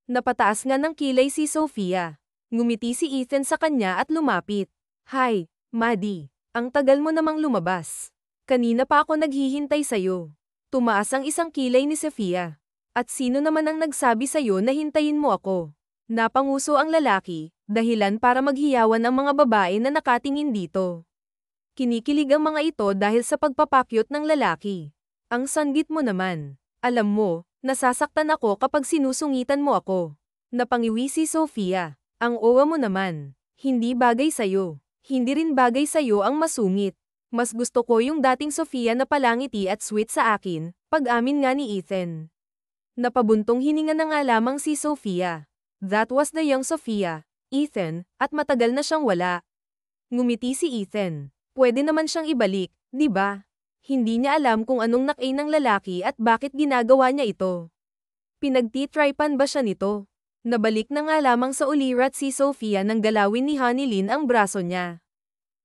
Napataas nga ng kilay si Sofia. Ngumiti si Ethan sa kanya at lumapit. Hi, Maddie. Ang tagal mo namang lumabas. Kanina pa ako naghihintay sa'yo. Tumaas ang isang kilay ni Sofia. At sino naman ang nagsabi sa'yo na hintayin mo ako? Napanguso ang lalaki, dahilan para maghiyawan ang mga babae na nakatingin dito. Kinikilig ang mga ito dahil sa pagpapakyut ng lalaki. Ang sanggit mo naman. Alam mo, nasasaktan ako kapag sinusungitan mo ako. Napangiwi si Sofia. Ang owa mo naman. Hindi bagay sa'yo. Hindi rin bagay sa'yo ang masungit. Mas gusto ko yung dating Sofia na palangiti at sweet sa akin, pag-amin nga ni Ethan. Napabuntong hininga na nga lamang si Sofia. That was the young Sofia, Ethan, at matagal na siyang wala. Ngumiti si Ethan. Pwede naman siyang ibalik, di ba? Hindi niya alam kung anong nakay ng lalaki at bakit ginagawa niya ito. Pinagtitripan ba siya nito? Nabalik na nga lamang sa ulirat si Sofia nang galawin ni Honeylin ang braso niya.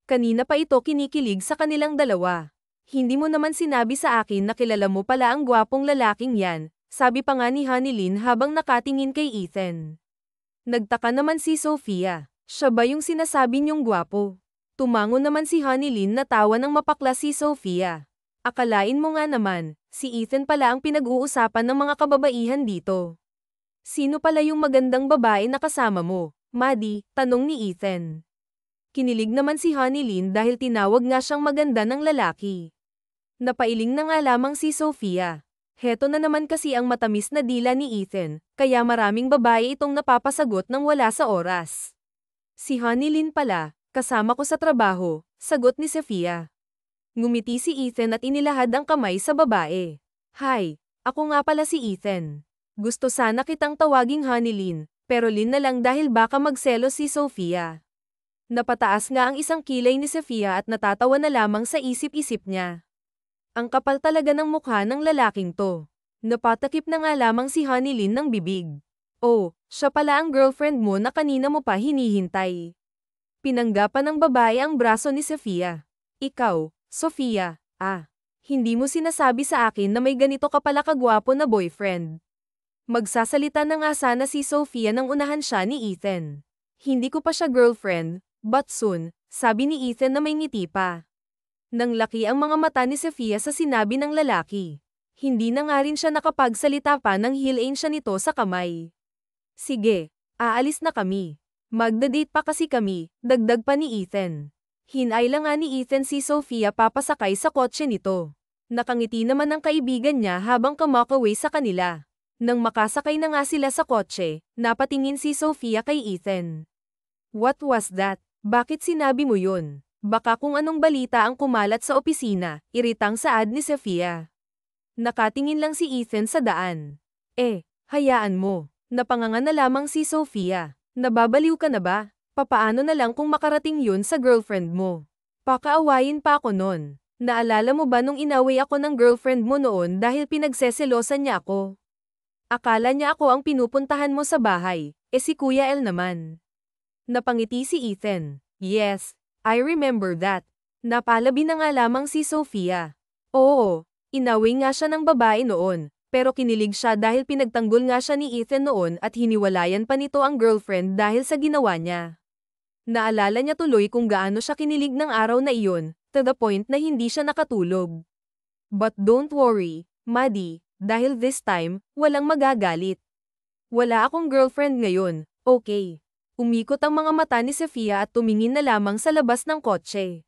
Kanina pa ito kinikilig sa kanilang dalawa. Hindi mo naman sinabi sa akin na kilala mo pala ang gwapong lalaking yan, sabi pa nga ni Honeylin habang nakatingin kay Ethan. Nagtaka naman si Sofia. Siya ba yung sinasabi niyong gwapo? Tumango naman si Honeylin na tawa ng mapakla si Sofia. Akalain mo nga naman, si Ethan pala ang pinag-uusapan ng mga kababaihan dito. Sino pala yung magandang babae na kasama mo, Maddie? Tanong ni Ethan. Kinilig naman si Honeylin dahil tinawag nga siyang maganda ng lalaki. Napailing na nga lamang si Sofia. Heto na naman kasi ang matamis na dila ni Ethan, kaya maraming babae itong napapasagot nang wala sa oras. Si Honeylin pala. Kasama ko sa trabaho, sagot ni Sofia. Ngumiti si Ethan at inilahad ang kamay sa babae. Hi, ako nga pala si Ethan. Gusto sana kitang tawaging Honeylin, pero Lin na lang dahil baka magselos si Sofia. Napataas nga ang isang kilay ni Sofia at natatawa na lamang sa isip-isip niya. Ang kapal talaga ng mukha ng lalaking to. Napatakip na nga lamang si Honeylin ng bibig. Oh, siya pala ang girlfriend mo na kanina mo pa hinihintay. Pinanggapan ng babae ang braso ni Sofia. Ikaw, Sofia, hindi mo sinasabi sa akin na may ganito ka pala kagwapo na boyfriend. Magsasalita na nga sana si Sofia nang unahan siya ni Ethan. Hindi ko pa siya girlfriend, but soon, sabi ni Ethan na may ngiti pa. Nang laki ang mga mata ni Sofia sa sinabi ng lalaki. Hindi na nga rin siya nakapagsalita pa nang hilain siya nito sa kamay. Sige, aalis na kami. Magda-date pa kasi kami, dagdag pa ni Ethan. Hinay lang nga ni Ethan si Sofia papasakay sa kotse nito. Nakangiti naman ang kaibigan niya habang kamakaway sa kanila. Nang makasakay na nga sila sa kotse, napatingin si Sofia kay Ethan. What was that? Bakit sinabi mo yun? Baka kung anong balita ang kumalat sa opisina, iritang saad ni Sofia. Nakatingin lang si Ethan sa daan. Hayaan mo. Napanganga na lamang si Sofia. Nababaliw ka na ba? Papaano na lang kung makarating yun sa girlfriend mo? Pakaawayin pa ako nun. Naalala mo ba nung inaway ako ng girlfriend mo noon dahil pinagseselosan niya ako? Akala niya ako ang pinupuntahan mo sa bahay, si Kuya El naman. Napangiti si Ethan. Yes, I remember that. Napalabi na nga lamang si Sofia. Oo, inaway nga siya ng babae noon, pero kinilig siya dahil pinagtanggol nga siya ni Ethan noon at hiniwalayan pa nito ang girlfriend dahil sa ginawa niya. Naalala niya tuloy kung gaano siya kinilig ng araw na iyon, to the point na hindi siya nakatulog. But don't worry, Maddie, dahil this time, walang magagalit. Wala akong girlfriend ngayon, okay. Umikot ang mga mata ni Sofia at tumingin na lamang sa labas ng kotse.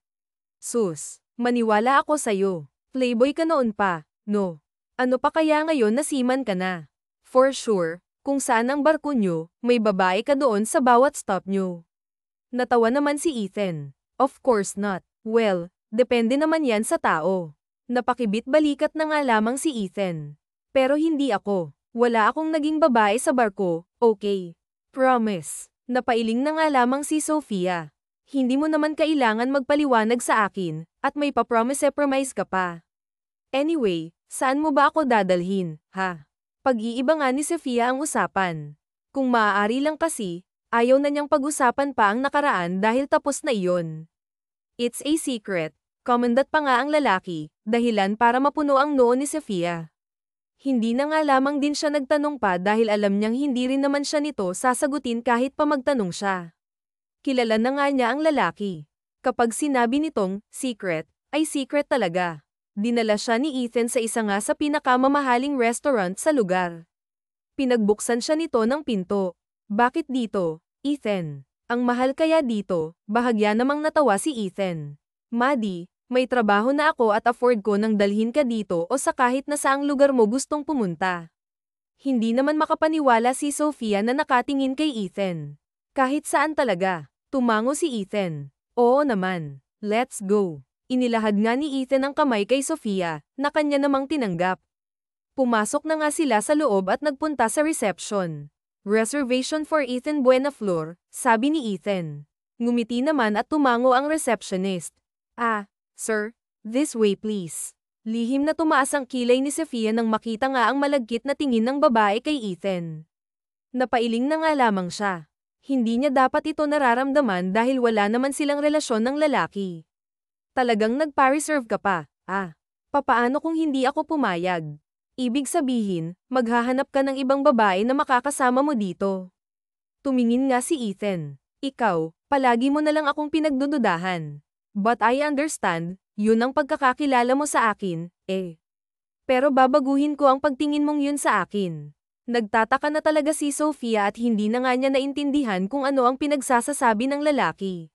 Sus, maniwala ako sa'yo. Playboy ka noon pa, no? Ano pa kaya ngayon na seaman ka na? For sure, kung saan ang barko nyo, may babae ka doon sa bawat stop nyo. Natawa naman si Ethan. Of course not. Well, depende naman yan sa tao. Napakibit-balikat na nga lamang si Ethan. Pero hindi ako. Wala akong naging babae sa barko, okay? Promise. Napailing na nga lamang si Sofia. Hindi mo naman kailangan magpaliwanag sa akin, at may pa-promise ka pa. Anyway, saan mo ba ako dadalhin, ha? Pag-iiba nga ni Sofia ang usapan. Kung maaari lang kasi, ayaw na niyang pag-usapan pa ang nakaraan dahil tapos na iyon. It's a secret. Komandat pa nga ang lalaki, dahilan para mapuno ang noo ni Sofia. Hindi na nga lamang din siya nagtanong pa dahil alam niyang hindi rin naman siya nito sasagutin kahit pa magtanong siya. Kilala na nga niya ang lalaki. Kapag sinabi nitong, secret, ay secret talaga. Dinala siya ni Ethan sa isa nga sa pinakamamahaling restaurant sa lugar. Pinagbuksan siya nito ng pinto. Bakit dito, Ethan? Ang mahal kaya dito, bahagya namang natawa si Ethan. Maddie, may trabaho na ako at afford ko nang dalhin ka dito o sa kahit na saang lugar mo gustong pumunta. Hindi naman makapaniwala si Sofia na nakatingin kay Ethan. Kahit saan talaga, tumango si Ethan. Oo naman, let's go. Inilahad nga ni Ethan ang kamay kay Sofia, na kanya namang tinanggap. Pumasok na nga sila sa loob at nagpunta sa reception. Reservation for Ethan Buenaflor, sabi ni Ethan. Ngumiti naman at tumango ang receptionist. Sir, this way please. Lihim na tumaas ang kilay ni Sofia nang makita nga ang malagkit na tingin ng babae kay Ethan. Napailing na nga lamang siya. Hindi niya dapat ito nararamdaman dahil wala naman silang relasyon ng lalaki. Talagang nagpa-reserve ka pa, papaano kung hindi ako pumayag? Ibig sabihin, maghahanap ka ng ibang babae na makakasama mo dito. Tumingin nga si Ethan. Ikaw, palagi mo na lang akong pinagdududahan. But I understand, yun ang pagkakakilala mo sa akin, Pero babaguhin ko ang pagtingin mong yun sa akin. Nagtataka na talaga si Sofia at hindi na nga niya naintindihan kung ano ang pinagsasasabi ng lalaki.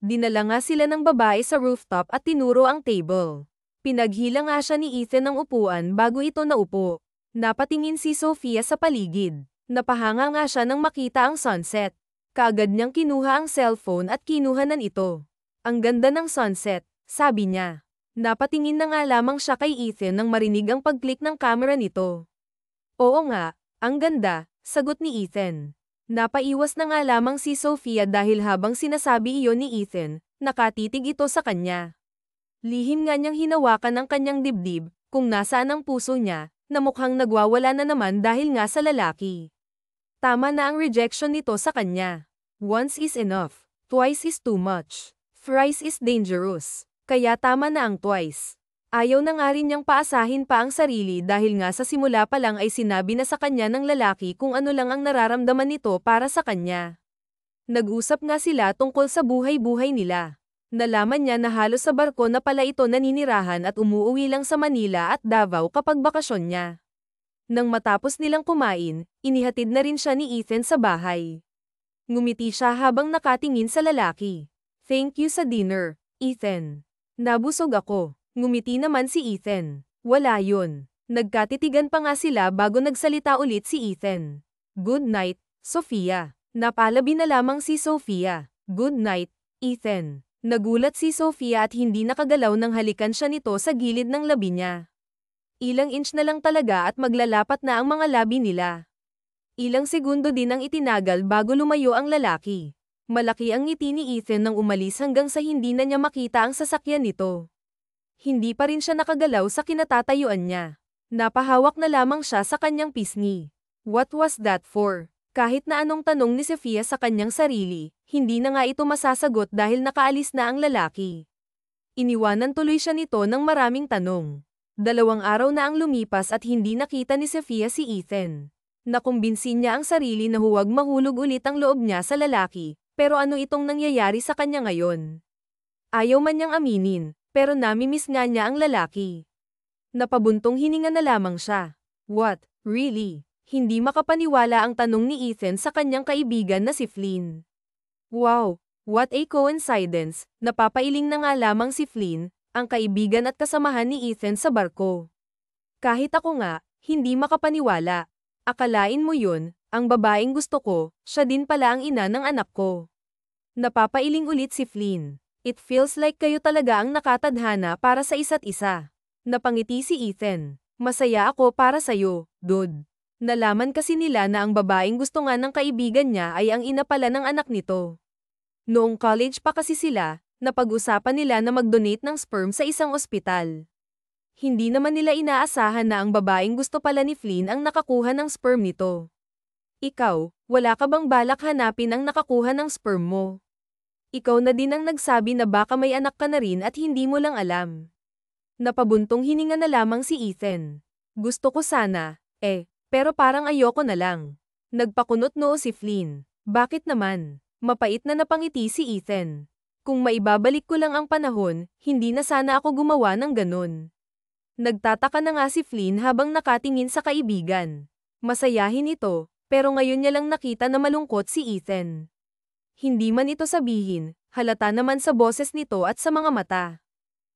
Dinala nga sila ng babae sa rooftop at tinuro ang table. Pinaghila nga siya ni Ethan ng upuan bago ito naupo. Napatingin si Sofia sa paligid. Napahanga nga siya nang makita ang sunset. Kaagad niyang kinuha ang cellphone at kinuhanan ito. Ang ganda ng sunset, sabi niya. Napatingin na nga lamang siya kay Ethan nang marinig ang pag-click ng camera nito. Oo nga, ang ganda, sagot ni Ethan. Napaiwas na nga lamang si Sofia dahil habang sinasabi iyon ni Ethan, nakatitig ito sa kanya. Lihim nga niyang hinawakan ang kanyang dibdib, kung nasaan ang puso niya, na mukhang nagwawala na naman dahil nga sa lalaki. Tama na ang rejection nito sa kanya. Once is enough, twice is too much, thrice is dangerous. Kaya tama na ang twice. Ayaw na nga rin niyang paasahin pa ang sarili dahil nga sa simula pa lang ay sinabi na sa kanya ng lalaki kung ano lang ang nararamdaman nito para sa kanya. Nag-usap nga sila tungkol sa buhay-buhay nila. Nalaman niya na halos sa barko na pala ito naninirahan at umuuwi lang sa Manila at Davao kapag bakasyon niya. Nang matapos nilang kumain, inihatid na rin siya ni Ethan sa bahay. Ngumiti siya habang nakatingin sa lalaki. Thank you sa dinner, Ethan. Nabusog ako. Ngumiti naman si Ethan. Wala yun. Nagkatitigan pa nga sila bago nagsalita ulit si Ethan. Good night, Sofia. Napalabi na lamang si Sofia. Good night, Ethan. Nagulat si Sofia at hindi nakagalaw nang halikan siya nito sa gilid ng labi niya. Ilang inch na lang talaga at maglalapat na ang mga labi nila. Ilang segundo din ang itinagal bago lumayo ang lalaki. Malaki ang ngiti ni Ethan nang umalis hanggang sa hindi na niya makita ang sasakyan nito. Hindi pa rin siya nakagalaw sa kinatatayuan niya. Napahawak na lamang siya sa kanyang pisngi. What was that for? Kahit na anong tanong ni Sofia sa kanyang sarili, hindi na nga ito masasagot dahil nakaalis na ang lalaki. Iniwanan tuloy siya nito ng maraming tanong. 2 araw na ang lumipas at hindi nakita ni Sofia si Ethan. Nakumbinsin niya ang sarili na huwag mahulog ulit ang loob niya sa lalaki, pero ano itong nangyayari sa kanya ngayon? Ayaw man niyang aminin, pero namimiss nga niya ang lalaki. Napabuntong hininga na lamang siya. What, really? Hindi makapaniwala ang tanong ni Ethan sa kanyang kaibigan na si Flynn. Wow, what a coincidence, napapailing na nga lamang si Flynn, ang kaibigan at kasamahan ni Ethan sa barko. Kahit ako nga, hindi makapaniwala. Akalain mo yun, ang babaeng gusto ko, siya din pala ang ina ng anak ko. Napapailing ulit si Flynn. It feels like kayo talaga ang nakatadhana para sa isa't isa. Napangiti si Ethan. Masaya ako para sa'yo, dude. Nalaman kasi nila na ang babaeng gusto nga ng kaibigan niya ay ang ina pala ng anak nito. Noong college pa kasi sila, napag-usapan nila na mag-donate ng sperm sa isang ospital. Hindi naman nila inaasahan na ang babaeng gusto pala ni Flynn ang nakakuha ng sperm nito. Ikaw, wala ka bang balak hanapin ang nakakuha ng sperm mo? Ikaw na din ang nagsabi na baka may anak ka na rin at hindi mo lang alam. Napabuntong hininga na lamang si Ethan. Gusto ko sana, pero parang ayoko na lang. Nagpakunot noo si Flynn. Bakit naman? Mapait na napangiti si Ethan. Kung maibabalik ko lang ang panahon, hindi na sana ako gumawa ng ganun. Nagtataka na nga si Flynn habang nakatingin sa kaibigan. Masayahin ito, pero ngayon niya lang nakita na malungkot si Ethan. Hindi man ito sabihin, halata naman sa boses nito at sa mga mata.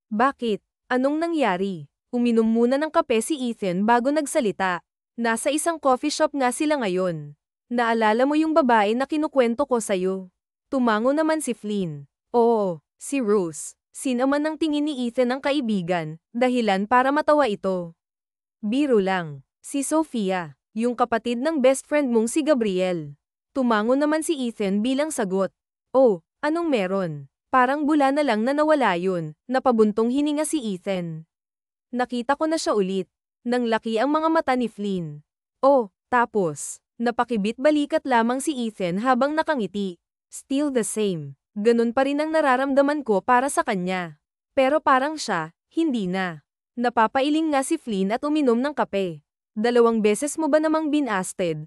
Bakit? Anong nangyari? Uminom muna ng kape si Ethan bago nagsalita. Nasa isang coffee shop nga sila ngayon. Naalala mo yung babae na kinukwento ko sa'yo? Tumango naman si Flynn. Oo, si Rose. Sinaman ng tingin ni Ethan ang kaibigan, dahilan para matawa ito. Biro lang. Si Sofia, yung kapatid ng best friend mong si Gabriel. Tumango naman si Ethan bilang sagot. Oh, anong meron? Parang bula na lang na nawala yun, napabuntong hininga si Ethan. Nakita ko na siya ulit. Nang laki ang mga mata ni Flynn. Oh, tapos, napakibit balikat lamang si Ethan habang nakangiti. Still the same. Ganun pa rin ang nararamdaman ko para sa kanya. Pero parang siya, hindi na. Napapailing nga si Flynn at uminom ng kape. 2 beses mo ba namang binasted?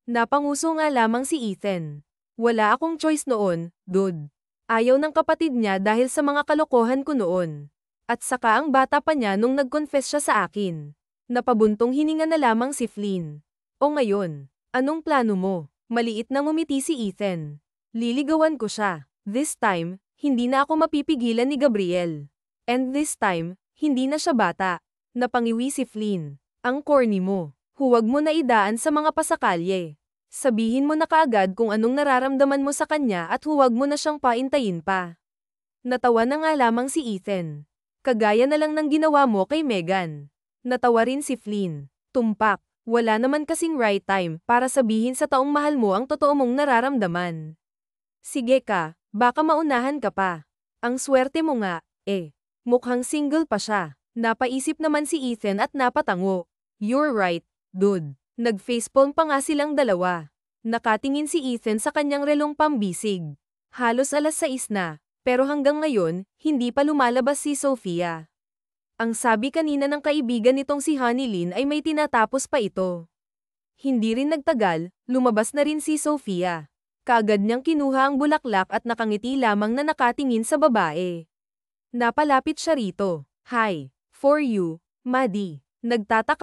Napanguso nga lamang si Ethan. Wala akong choice noon, dude. Ayaw ng kapatid niya dahil sa mga kalokohan ko noon. At saka ang bata pa niya nung nag-confess siya sa akin. Napabuntong hininga na lamang si Flynn. O ngayon, anong plano mo? Maliit na ngumiti si Ethan. Liligawan ko siya. This time, hindi na ako mapipigilan ni Gabriel. And this time, hindi na siya bata. Napangiwi si Flynn. Ang corny mo. Huwag mo na idaan sa mga pasakalye. Sabihin mo na kaagad kung anong nararamdaman mo sa kanya at huwag mo na siyang paintayin pa. Natawa na nga lamang si Ethan. Kagaya na lang ng ginawa mo kay Megan. Natawa rin si Flynn. Tumpak. Wala naman kasing right time para sabihin sa taong mahal mo ang totoo mong nararamdaman. Sige ka, baka maunahan ka pa. Ang swerte mo nga, mukhang single pa siya. Napaisip naman si Ethan at napatango. You're right, dude. Nag-facepalm pa nga silang dalawa. Nakatingin si Ethan sa kanyang relong pambisig. Halos 6:00 na, pero hanggang ngayon, hindi pa lumalabas si Sofia. Ang sabi kanina ng kaibigan nitong si Honeylyn ay may tinatapos pa ito. Hindi rin nagtagal, lumabas na rin si Sofia. Kaagad niyang kinuha ang bulaklak at nakangiti lamang na nakatingin sa babae. Napalapit siya rito. Hi, for you, Maddie. Nagtataka